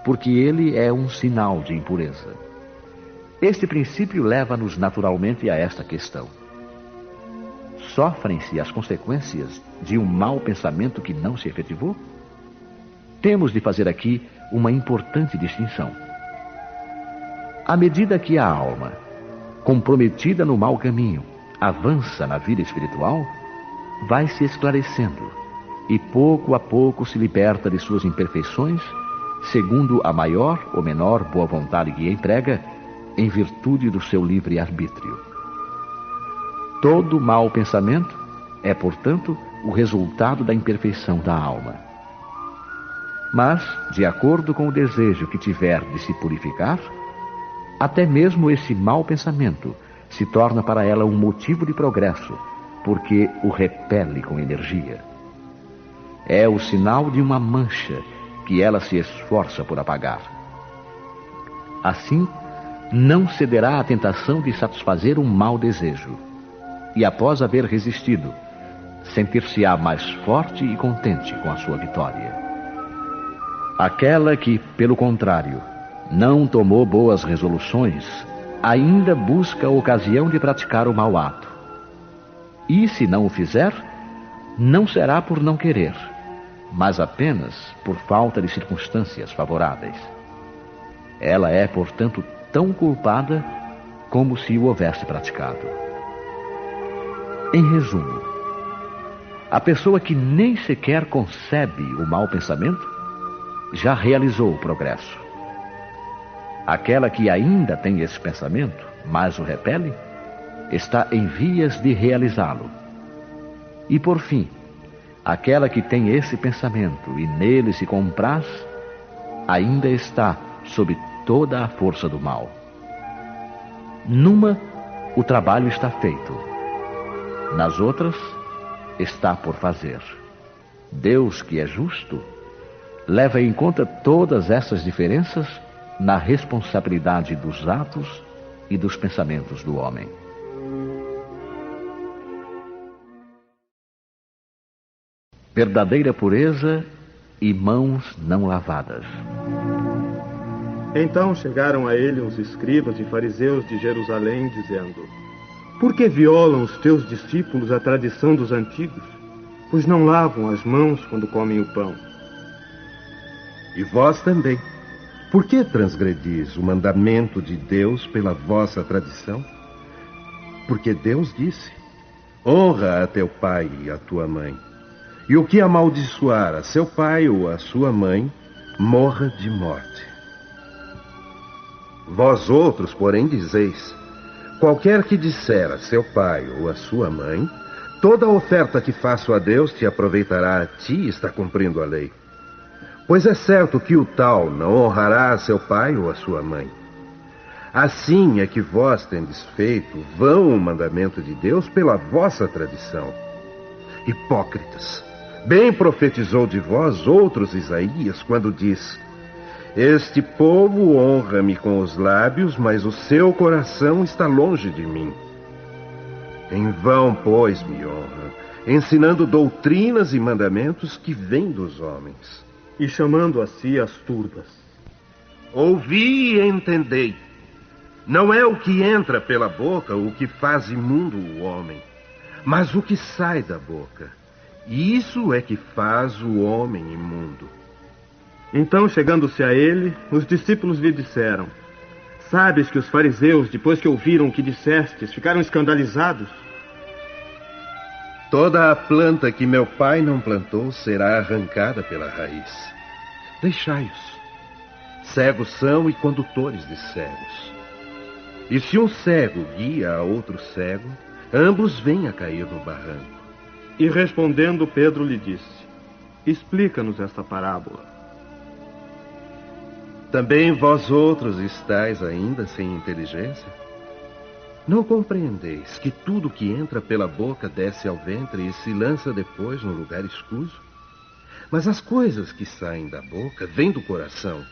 porque ele é um sinal de impureza. Este princípio leva-nos naturalmente a esta questão: sofrem-se as consequências de um mau pensamento que não se efetivou? Temos de fazer aqui uma importante distinção. À medida que a alma, comprometida no mau caminho, avança na vida espiritual, vai se esclarecendo e pouco a pouco se liberta de suas imperfeições, segundo a maior ou menor boa vontade que emprega, em virtude do seu livre arbítrio. Todo mau pensamento é, portanto, o resultado da imperfeição da alma. Mas, de acordo com o desejo que tiver de se purificar, até mesmo esse mau pensamento se torna para ela um motivo de progresso, porque o repele com energia. É o sinal de uma mancha que ela se esforça por apagar. Assim, não cederá à tentação de satisfazer um mau desejo, e após haver resistido, sentir-se-á mais forte e contente com a sua vitória. Aquela que, pelo contrário, não tomou boas resoluções, ainda busca a ocasião de praticar o mau ato. E, se não o fizer, não será por não querer, mas apenas por falta de circunstâncias favoráveis. Ela é, portanto, tão culpada como se o houvesse praticado. Em resumo, a pessoa que nem sequer concebe o mau pensamento já realizou o progresso. Aquela que ainda tem esse pensamento, mas o repele, está em vias de realizá-lo. E por fim, aquela que tem esse pensamento e nele se compraz, ainda está sob toda a força do mal. Numa, o trabalho está feito. Nas outras, está por fazer. Deus, que é justo, leva em conta todas essas diferenças na responsabilidade dos atos e dos pensamentos do homem. Verdadeira pureza e mãos não lavadas. Então chegaram a ele os escribas e fariseus de Jerusalém, dizendo: por que violam os teus discípulos a tradição dos antigos, pois não lavam as mãos quando comem o pão? E vós também, Por que transgredis o mandamento de Deus pela vossa tradição? Porque Deus disse: honra a teu pai e a tua mãe. E o que amaldiçoar a seu pai ou a sua mãe, morra de morte. Vós outros, porém, dizeis: qualquer que disser a seu pai ou a sua mãe, toda oferta que faço a Deus te aproveitará a ti e está cumprindo a lei. Pois é certo que o tal não honrará a seu pai ou a sua mãe. Assim é que vós tendes feito vão o mandamento de Deus pela vossa tradição. Hipócritas, bem profetizou de vós outros Isaías quando diz: este povo honra-me com os lábios, mas o seu coração está longe de mim. Em vão, pois, me honram, ensinando doutrinas e mandamentos que vêm dos homens. E chamando a si as turbas. Ouvi e entendei. Não é o que entra pela boca o que faz imundo o homem, mas o que sai da boca. Isso é que faz o homem imundo. Então, chegando-se a ele, os discípulos lhe disseram: sabes que os fariseus, depois que ouviram o que dissestes, ficaram escandalizados? Toda a planta que meu pai não plantou será arrancada pela raiz. Deixai-os. Cegos são e condutores de cegos. E se um cego guia a outro cego, ambos vêm a cair no barranco. E respondendo, Pedro lhe disse: explica-nos esta parábola. Também vós outros estáis ainda sem inteligência? Não compreendeis que tudo que entra pela boca desce ao ventre e se lança depois no lugar escuso? Mas as coisas que saem da boca vêm do coração,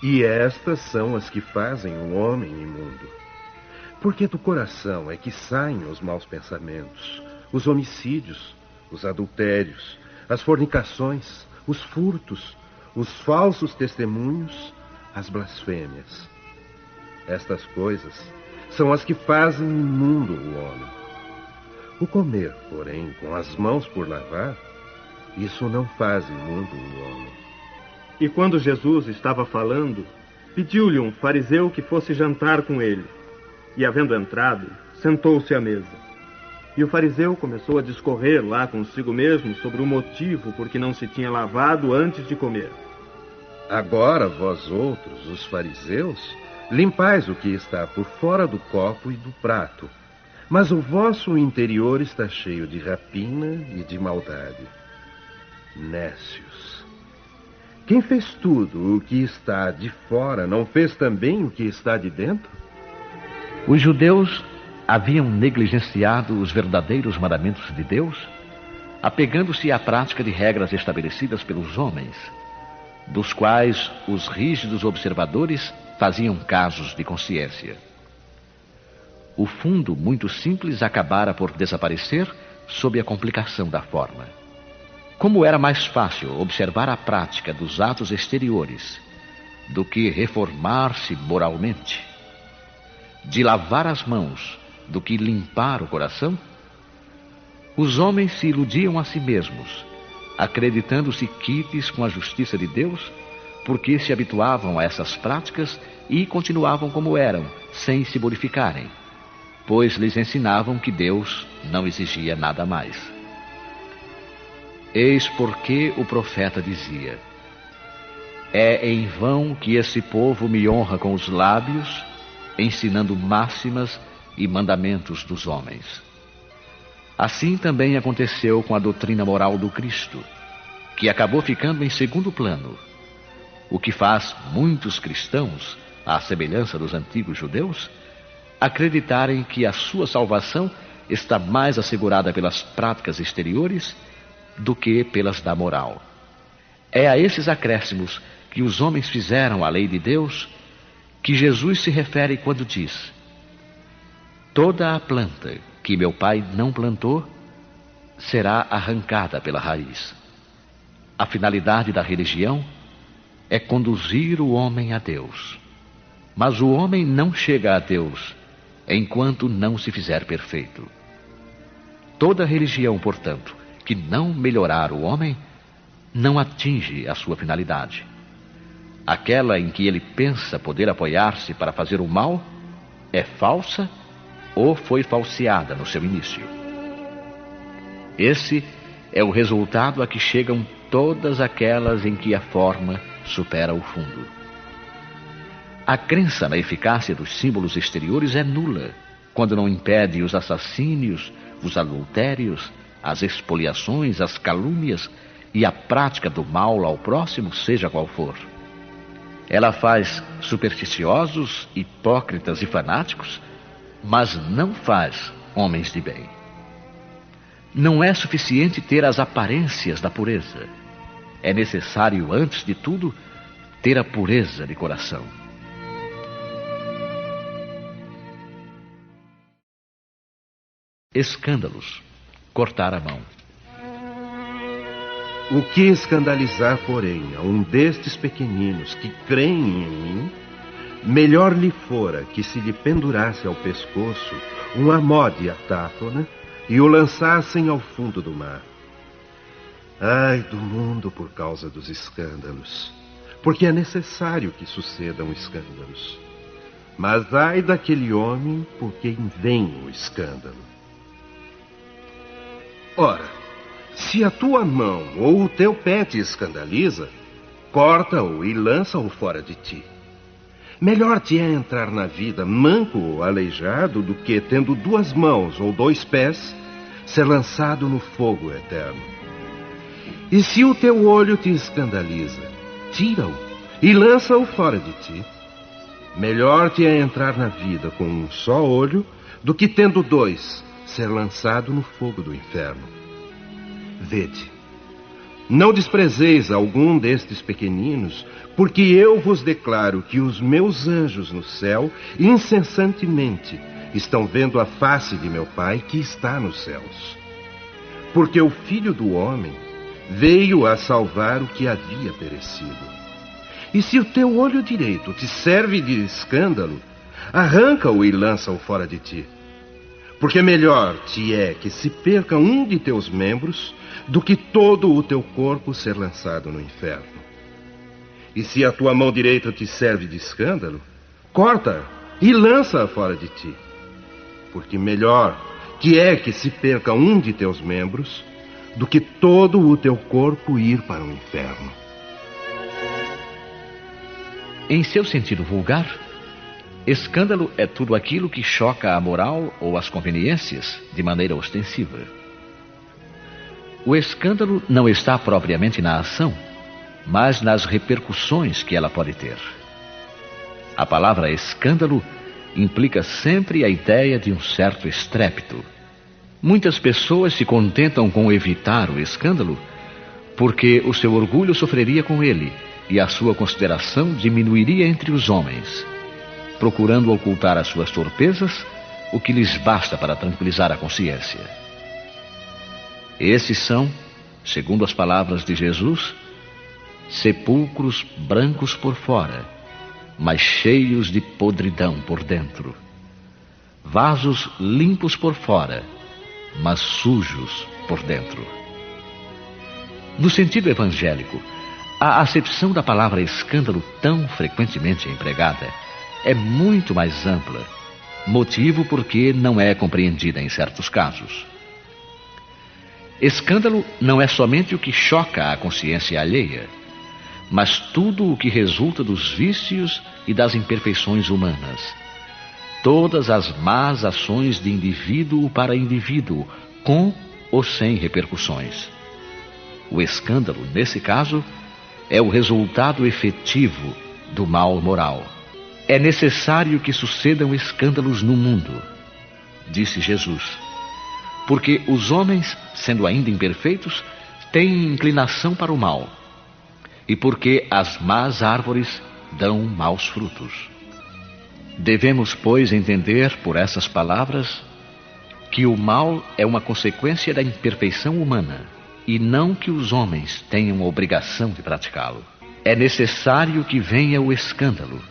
e estas são as que fazem o homem imundo. Porque do coração é que saem os maus pensamentos, os homicídios, os adultérios, as fornicações, os furtos, os falsos testemunhos, as blasfêmias. Estas coisas são as que fazem imundo o homem. O comer, porém, com as mãos por lavar, isso não faz imundo o homem. E quando Jesus estava falando, pediu-lhe um fariseu que fosse jantar com ele. E, havendo entrado, sentou-se à mesa. E o fariseu começou a discorrer lá consigo mesmo sobre o motivo por que não se tinha lavado antes de comer. Agora, vós outros, os fariseus, limpais o que está por fora do copo e do prato, mas o vosso interior está cheio de rapina e de maldade. Nécios! Quem fez tudo o que está de fora não fez também o que está de dentro? Os judeus haviam negligenciado os verdadeiros mandamentos de Deus, apegando-se à prática de regras estabelecidas pelos homens, dos quais os rígidos observadores faziam casos de consciência. O fundo muito simples acabara por desaparecer sob a complicação da forma. Como era mais fácil observar a prática dos atos exteriores do que reformar-se moralmente, de lavar as mãos do que limpar o coração, os homens se iludiam a si mesmos, acreditando-se quites com a justiça de Deus, porque se habituavam a essas práticas e continuavam como eram, sem se modificarem, pois lhes ensinavam que Deus não exigia nada mais. Eis porque o profeta dizia: é em vão que esse povo me honra com os lábios, ensinando máximas e mandamentos dos homens. Assim também aconteceu com a doutrina moral do Cristo, que acabou ficando em segundo plano, o que faz muitos cristãos, à semelhança dos antigos judeus, acreditarem que a sua salvação está mais assegurada pelas práticas exteriores do que pelas da moral. É a esses acréscimos que os homens fizeram à lei de Deus que Jesus se refere quando diz: toda a planta que meu Pai não plantou será arrancada pela raiz. A finalidade da religião é conduzir o homem a Deus. Mas o homem não chega a Deus enquanto não se fizer perfeito. Toda religião, portanto, que não melhorar o homem, não atinge a sua finalidade. aquela em que ele pensa poder apoiar-se para fazer o mal, é falsa ou foi falseada no seu início. Esse é o resultado a que chegam todas aquelas em que a forma supera o fundo. A crença na eficácia dos símbolos exteriores é nula, quando não impede os assassínios, os adultérios, as expoliações, as calúnias e a prática do mal ao próximo, seja qual for. Ela faz supersticiosos, hipócritas e fanáticos, mas não faz homens de bem. Não é suficiente ter as aparências da pureza. É necessário, antes de tudo, ter a pureza de coração. Escândalos. Cortar a mão. O que escandalizar, porém, a um destes pequeninos que creem em mim, melhor lhe fora que se lhe pendurasse ao pescoço um amó de atáfona e o lançassem ao fundo do mar. Ai do mundo por causa dos escândalos, porque é necessário que sucedam escândalos. Mas ai daquele homem por quem vem o escândalo. Ora, se a tua mão ou o teu pé te escandaliza, corta-o e lança-o fora de ti. Melhor te é entrar na vida manco ou aleijado do que, tendo 2 mãos ou 2 pés, ser lançado no fogo eterno. E se o teu olho te escandaliza, tira-o e lança-o fora de ti. Melhor te é entrar na vida com um só olho do que, tendo 2, ser lançado no fogo do inferno. Vede, não desprezeis algum destes pequeninos, porque eu vos declaro que os meus anjos no céu, incessantemente, estão vendo a face de meu Pai que está nos céus. Porque o Filho do Homem veio a salvar o que havia perecido. E se o teu olho direito te serve de escândalo, arranca-o e lança-o fora de ti. Porque melhor te é que se perca um de teus membros do que todo o teu corpo ser lançado no inferno. E se a tua mão direita te serve de escândalo, corta e lança-a fora de ti. Porque melhor te é que se perca um de teus membros do que todo o teu corpo ir para o inferno. Em seu sentido vulgar, escândalo é tudo aquilo que choca a moral ou as conveniências de maneira ostensiva. O escândalo não está propriamente na ação, mas nas repercussões que ela pode ter. A palavra escândalo implica sempre a ideia de um certo estrépito. Muitas pessoas se contentam com evitar o escândalo porque o seu orgulho sofreria com ele e a sua consideração diminuiria entre os homens, procurando ocultar as suas torpezas, o que lhes basta para tranquilizar a consciência. Esses são, segundo as palavras de Jesus, sepulcros brancos por fora, mas cheios de podridão por dentro. Vasos limpos por fora, mas sujos por dentro. No sentido evangélico, a acepção da palavra escândalo tão frequentemente empregada é muito mais ampla, motivo porque não é compreendida em certos casos. Escândalo não é somente o que choca a consciência alheia, mas tudo o que resulta dos vícios e das imperfeições humanas. Todas as más ações de indivíduo para indivíduo, com ou sem repercussões. O escândalo, nesse caso, é o resultado efetivo do mal moral. É necessário que sucedam escândalos no mundo, disse Jesus, porque os homens, sendo ainda imperfeitos, têm inclinação para o mal, e porque as más árvores dão maus frutos. Devemos, pois, entender por essas palavras que o mal é uma consequência da imperfeição humana, e não que os homens tenham obrigação de praticá-lo. É necessário que venha o escândalo,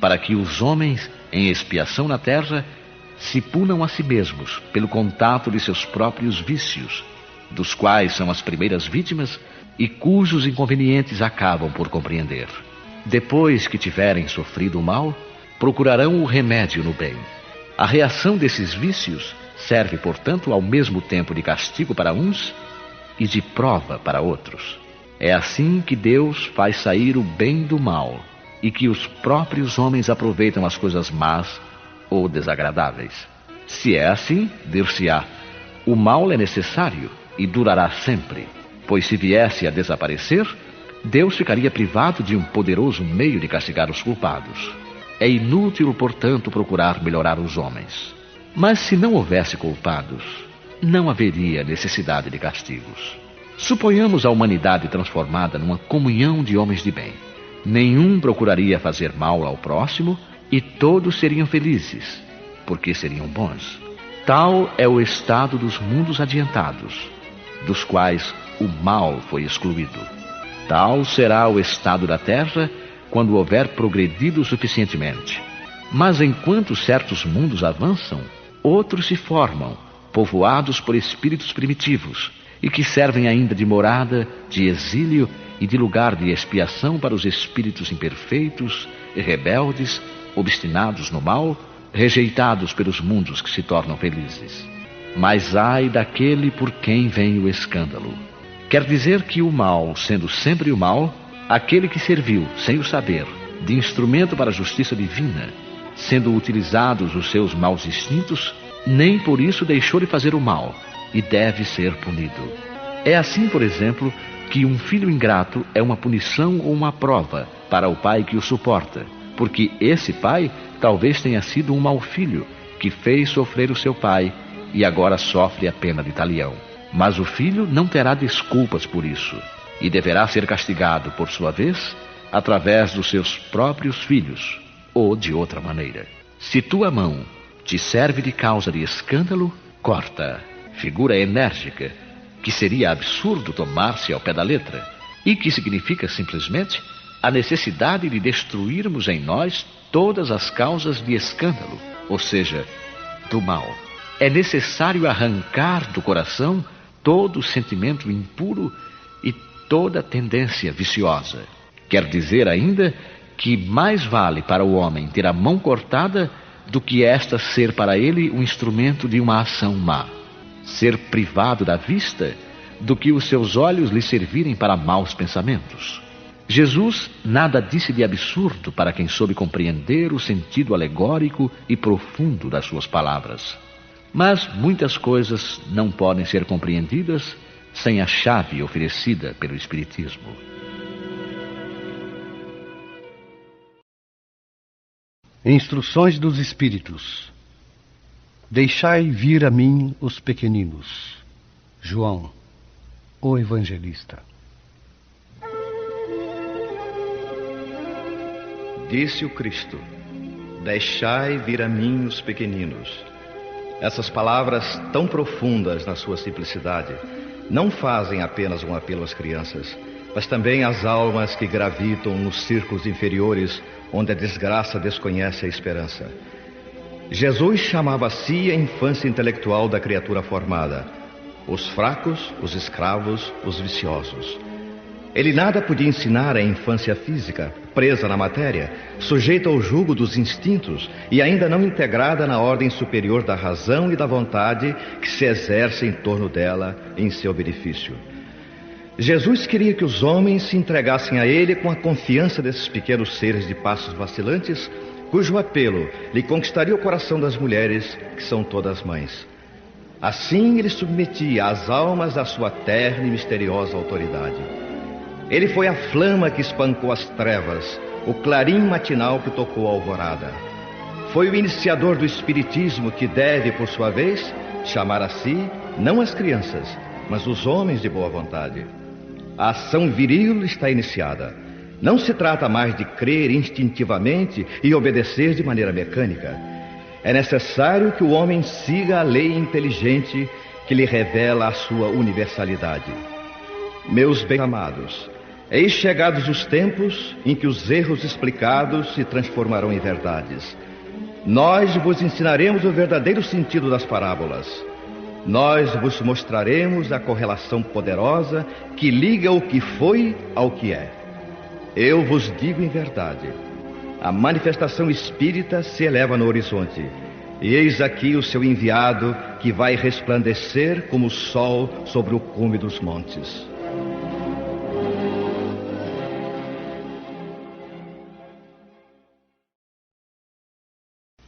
para que os homens, em expiação na terra, se punam a si mesmos pelo contato de seus próprios vícios, dos quais são as primeiras vítimas e cujos inconvenientes acabam por compreender. Depois que tiverem sofrido o mal, procurarão o remédio no bem. A reação desses vícios serve, portanto, ao mesmo tempo de castigo para uns e de prova para outros. É assim que Deus faz sair o bem do mal e que os próprios homens aproveitam as coisas más ou desagradáveis. Se é assim, dir-se-á, o mal é necessário e durará sempre, pois se viesse a desaparecer, Deus ficaria privado de um poderoso meio de castigar os culpados. É inútil, portanto, procurar melhorar os homens. Mas se não houvesse culpados, não haveria necessidade de castigos. Suponhamos a humanidade transformada numa comunhão de homens de bem. Nenhum procuraria fazer mal ao próximo e todos seriam felizes, porque seriam bons. Tal é o estado dos mundos adiantados, dos quais o mal foi excluído. Tal será o estado da Terra quando houver progredido suficientemente. Mas enquanto certos mundos avançam, outros se formam, povoados por espíritos primitivos, e que servem ainda de morada, de exílio e de lugar de expiação para os espíritos imperfeitos e rebeldes, obstinados no mal, rejeitados pelos mundos que se tornam felizes. Mas ai daquele por quem vem o escândalo. Quer dizer que o mal, sendo sempre o mal, aquele que serviu, sem o saber, de instrumento para a justiça divina, sendo utilizados os seus maus instintos, nem por isso deixou de fazer o mal, e deve ser punido. É assim, por exemplo, que um filho ingrato é uma punição ou uma prova para o pai que o suporta, porque esse pai talvez tenha sido um mau filho, que fez sofrer o seu pai, e agora sofre a pena de talião. Mas o filho não terá desculpas por isso, e deverá ser castigado, por sua vez, através dos seus próprios filhos, ou de outra maneira. Se tua mão te serve de causa de escândalo, corta. Figura enérgica, que seria absurdo tomar-se ao pé da letra, e que significa simplesmente a necessidade de destruirmos em nós todas as causas de escândalo, ou seja, do mal. É necessário arrancar do coração todo sentimento impuro e toda tendência viciosa. Quer dizer ainda que mais vale para o homem ter a mão cortada do que esta ser para ele um instrumento de uma ação má. Ser privado da vista do que os seus olhos lhe servirem para maus pensamentos. Jesus nada disse de absurdo para quem soube compreender o sentido alegórico e profundo das suas palavras. Mas muitas coisas não podem ser compreendidas sem a chave oferecida pelo Espiritismo. Instruções dos Espíritos. Deixai vir a mim os pequeninos. João, o Evangelista. Disse o Cristo: deixai vir a mim os pequeninos. Essas palavras, tão profundas na sua simplicidade, não fazem apenas um apelo às crianças, mas também às almas que gravitam nos círculos inferiores, onde a desgraça desconhece a esperança. Jesus chamava a si a infância intelectual da criatura formada, os fracos, os escravos, os viciosos. Ele nada podia ensinar à infância física, presa na matéria, sujeita ao jugo dos instintos e ainda não integrada na ordem superior da razão e da vontade que se exerce em torno dela em seu benefício. Jesus queria que os homens se entregassem a ele com a confiança desses pequenos seres de passos vacilantes, cujo apelo lhe conquistaria o coração das mulheres, que são todas mães. Assim ele submetia as almas à sua terna e misteriosa autoridade. Ele foi a flama que espancou as trevas, o clarim matinal que tocou a alvorada. Foi o iniciador do espiritismo que deve, por sua vez, chamar a si, não as crianças, mas os homens de boa vontade. A ação viril está iniciada. Não se trata mais de crer instintivamente e obedecer de maneira mecânica. É necessário que o homem siga a lei inteligente que lhe revela a sua universalidade. Meus bem-amados, eis chegados os tempos em que os erros explicados se transformarão em verdades. Nós vos ensinaremos o verdadeiro sentido das parábolas. Nós vos mostraremos a correlação poderosa que liga o que foi ao que é. Eu vos digo em verdade, a manifestação espírita se eleva no horizonte, e eis aqui o seu enviado, que vai resplandecer como o sol sobre o cume dos montes.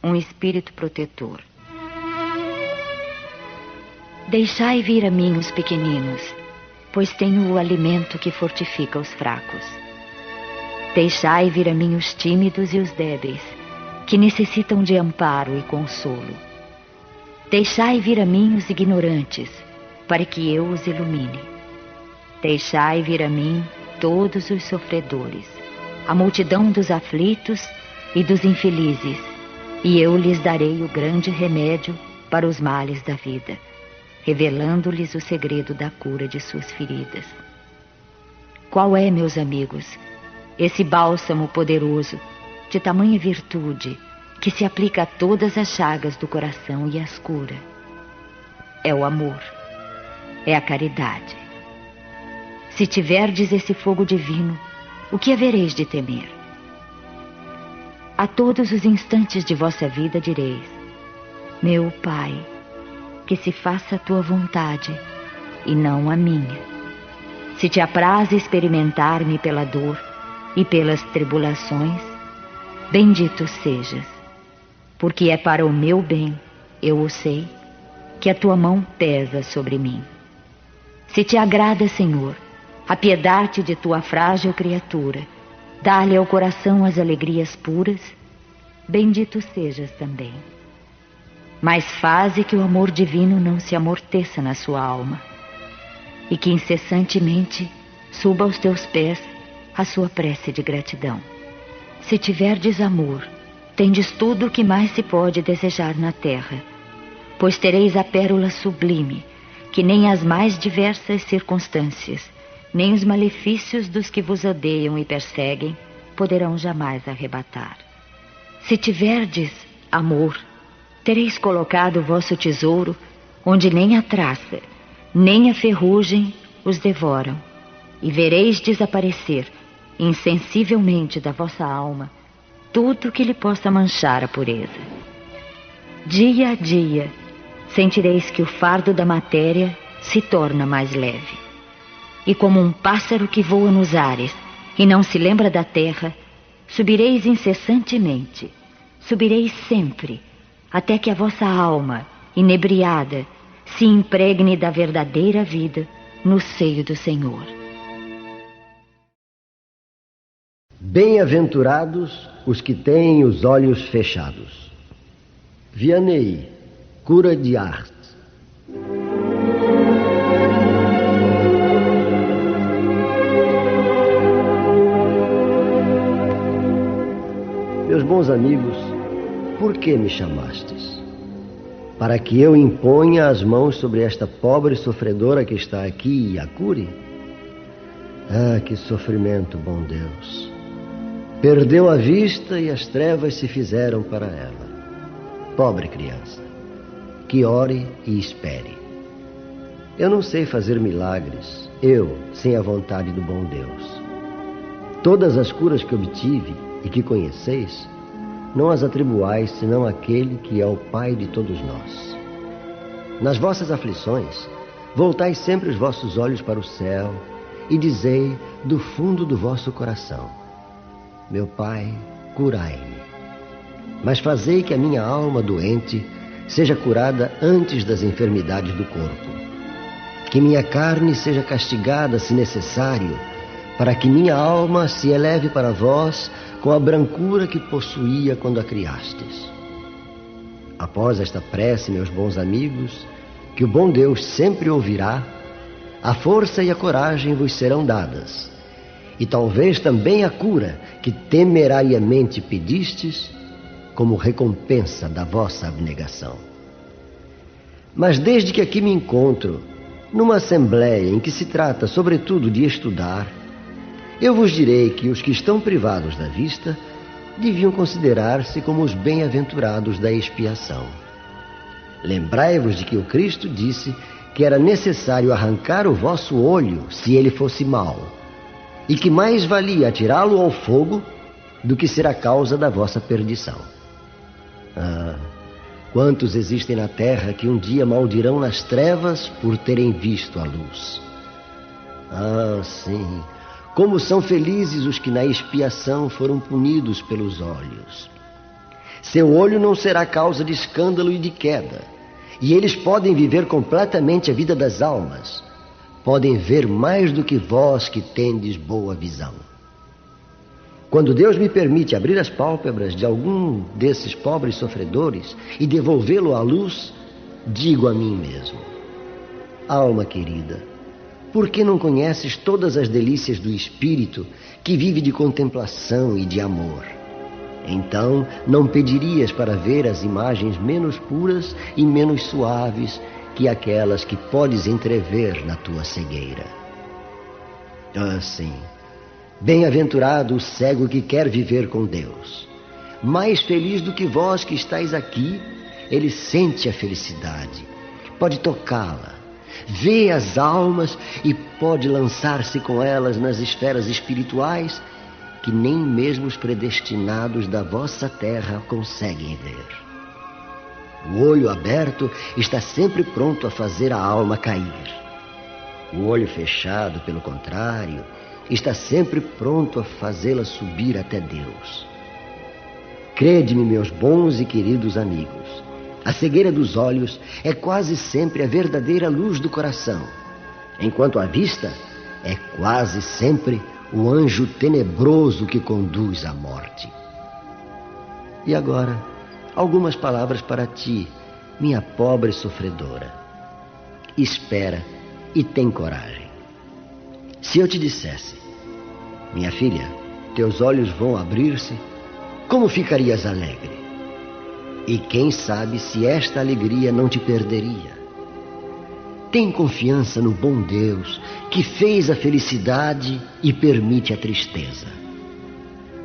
Um espírito protetor. Deixai vir a mim os pequeninos, pois tenho o alimento que fortifica os fracos. Deixai vir a mim os tímidos e os débeis, que necessitam de amparo e consolo. Deixai vir a mim os ignorantes, para que eu os ilumine. Deixai vir a mim todos os sofredores, a multidão dos aflitos e dos infelizes, e eu lhes darei o grande remédio para os males da vida, revelando-lhes o segredo da cura de suas feridas. Qual é, meus amigos, esse bálsamo poderoso, de tamanha virtude, que se aplica a todas as chagas do coração e as cura? É o amor, é a caridade. Se tiverdes esse fogo divino, o que havereis de temer? A todos os instantes de vossa vida direis: meu Pai, que se faça a tua vontade e não a minha. Se te apraz experimentar-me pela dor e pelas tribulações, bendito sejas, porque é para o meu bem, eu o sei, que a tua mão pesa sobre mim. Se te agrada, Senhor, apiedar-te de tua frágil criatura, dá-lhe ao coração as alegrias puras, bendito sejas também. Mas faze que o amor divino não se amorteça na sua alma, e que incessantemente suba aos teus pés a sua prece de gratidão. Se tiverdes amor, tendes tudo o que mais se pode desejar na terra, pois tereis a pérola sublime, que nem as mais diversas circunstâncias, nem os malefícios dos que vos odeiam e perseguem, poderão jamais arrebatar. Se tiverdes amor, tereis colocado o vosso tesouro onde nem a traça, nem a ferrugem os devoram, e vereis desaparecer insensivelmente da vossa alma tudo que lhe possa manchar a pureza. Dia a dia sentireis que o fardo da matéria se torna mais leve, e como um pássaro que voa nos ares e não se lembra da terra, subireis incessantemente, subireis sempre, até que a vossa alma, inebriada, se impregne da verdadeira vida no seio do Senhor. Bem-aventurados os que têm os olhos fechados. Vianney, Cura de Arte. Meus bons amigos, por que me chamastes? Para que eu imponha as mãos sobre esta pobre sofredora que está aqui e a cure? Ah, que sofrimento, bom Deus! Perdeu a vista e as trevas se fizeram para ela. Pobre criança, que ore e espere. Eu não sei fazer milagres, eu, sem a vontade do bom Deus. Todas as curas que obtive e que conheceis, não as atribuais senão àquele que é o Pai de todos nós. Nas vossas aflições, voltai sempre os vossos olhos para o céu e dizei do fundo do vosso coração: meu Pai, curai-me. Mas fazei que a minha alma doente seja curada antes das enfermidades do corpo. Que minha carne seja castigada, se necessário, para que minha alma se eleve para vós com a brancura que possuía quando a criastes. Após esta prece, meus bons amigos, que o bom Deus sempre ouvirá, a força e a coragem vos serão dadas, e talvez também a cura que temerariamente pedistes, como recompensa da vossa abnegação. Mas desde que aqui me encontro, numa assembleia em que se trata sobretudo de estudar, eu vos direi que os que estão privados da vista deviam considerar-se como os bem-aventurados da expiação. Lembrai-vos de que o Cristo disse que era necessário arrancar o vosso olho se ele fosse mau, e que mais valia atirá-lo ao fogo do que ser a causa da vossa perdição. Ah, quantos existem na terra que um dia maldirão nas trevas por terem visto a luz? Ah, sim, como são felizes os que na expiação foram punidos pelos olhos. Seu olho não será causa de escândalo e de queda, e eles podem viver completamente a vida das almas. Podem ver mais do que vós que tendes boa visão. Quando Deus me permite abrir as pálpebras de algum desses pobres sofredores e devolvê-lo à luz, digo a mim mesmo: alma querida, por que não conheces todas as delícias do Espírito que vive de contemplação e de amor? Então não pedirias para ver as imagens menos puras e menos suaves que aquelas que podes entrever na tua cegueira. Ah, sim. Bem-aventurado o cego que quer viver com Deus. Mais feliz do que vós que estáis aqui, ele sente a felicidade, pode tocá-la, vê as almas e pode lançar-se com elas nas esferas espirituais que nem mesmo os predestinados da vossa terra conseguem ver. O olho aberto está sempre pronto a fazer a alma cair. O olho fechado, pelo contrário, está sempre pronto a fazê-la subir até Deus. Crede-me, meus bons e queridos amigos, a cegueira dos olhos é quase sempre a verdadeira luz do coração, enquanto a vista é quase sempre o anjo tenebroso que conduz à morte. E agora, algumas palavras para ti, minha pobre sofredora. Espera e tem coragem. Se eu te dissesse: minha filha, teus olhos vão abrir-se, como ficarias alegre? E quem sabe se esta alegria não te perderia? Tem confiança no bom Deus que fez a felicidade e permite a tristeza.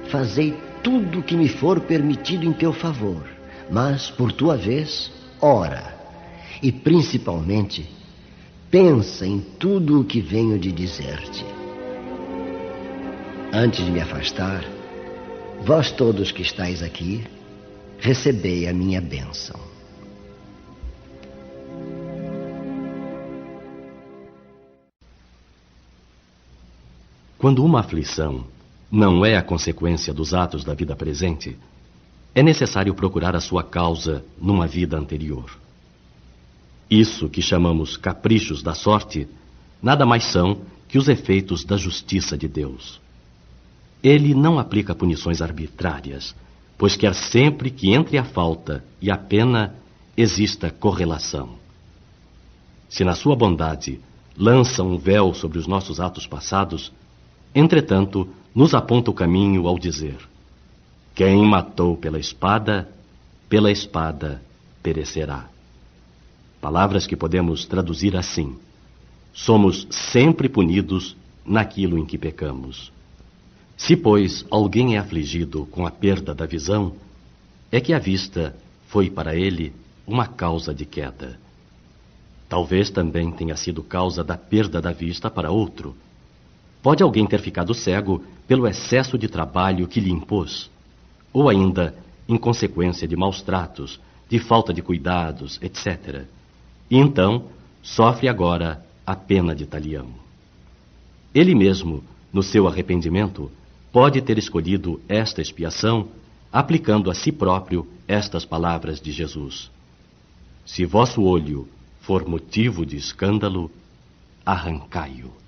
Fazei tudo o que me for permitido em teu favor, mas, por tua vez, ora. E, principalmente, pensa em tudo o que venho de dizer-te. Antes de me afastar, vós todos que estáis aqui, recebei a minha bênção. Quando uma aflição não é a consequência dos atos da vida presente, é necessário procurar a sua causa numa vida anterior. Isso que chamamos caprichos da sorte, nada mais são que os efeitos da justiça de Deus. Ele não aplica punições arbitrárias, pois quer sempre que entre a falta e a pena exista correlação. Se na sua bondade lança um véu sobre os nossos atos passados, entretanto, nos aponta o caminho ao dizer: quem matou pela espada perecerá. Palavras que podemos traduzir assim: somos sempre punidos naquilo em que pecamos. Se, pois, alguém é afligido com a perda da visão, é que a vista foi para ele uma causa de queda. Talvez também tenha sido causa da perda da vista para outro. Pode alguém ter ficado cego pelo excesso de trabalho que lhe impôs, ou ainda em consequência de maus tratos, de falta de cuidados, etc. E então sofre agora a pena de talião. Ele mesmo, no seu arrependimento, pode ter escolhido esta expiação, aplicando a si próprio estas palavras de Jesus: se vosso olho for motivo de escândalo, arrancai-o.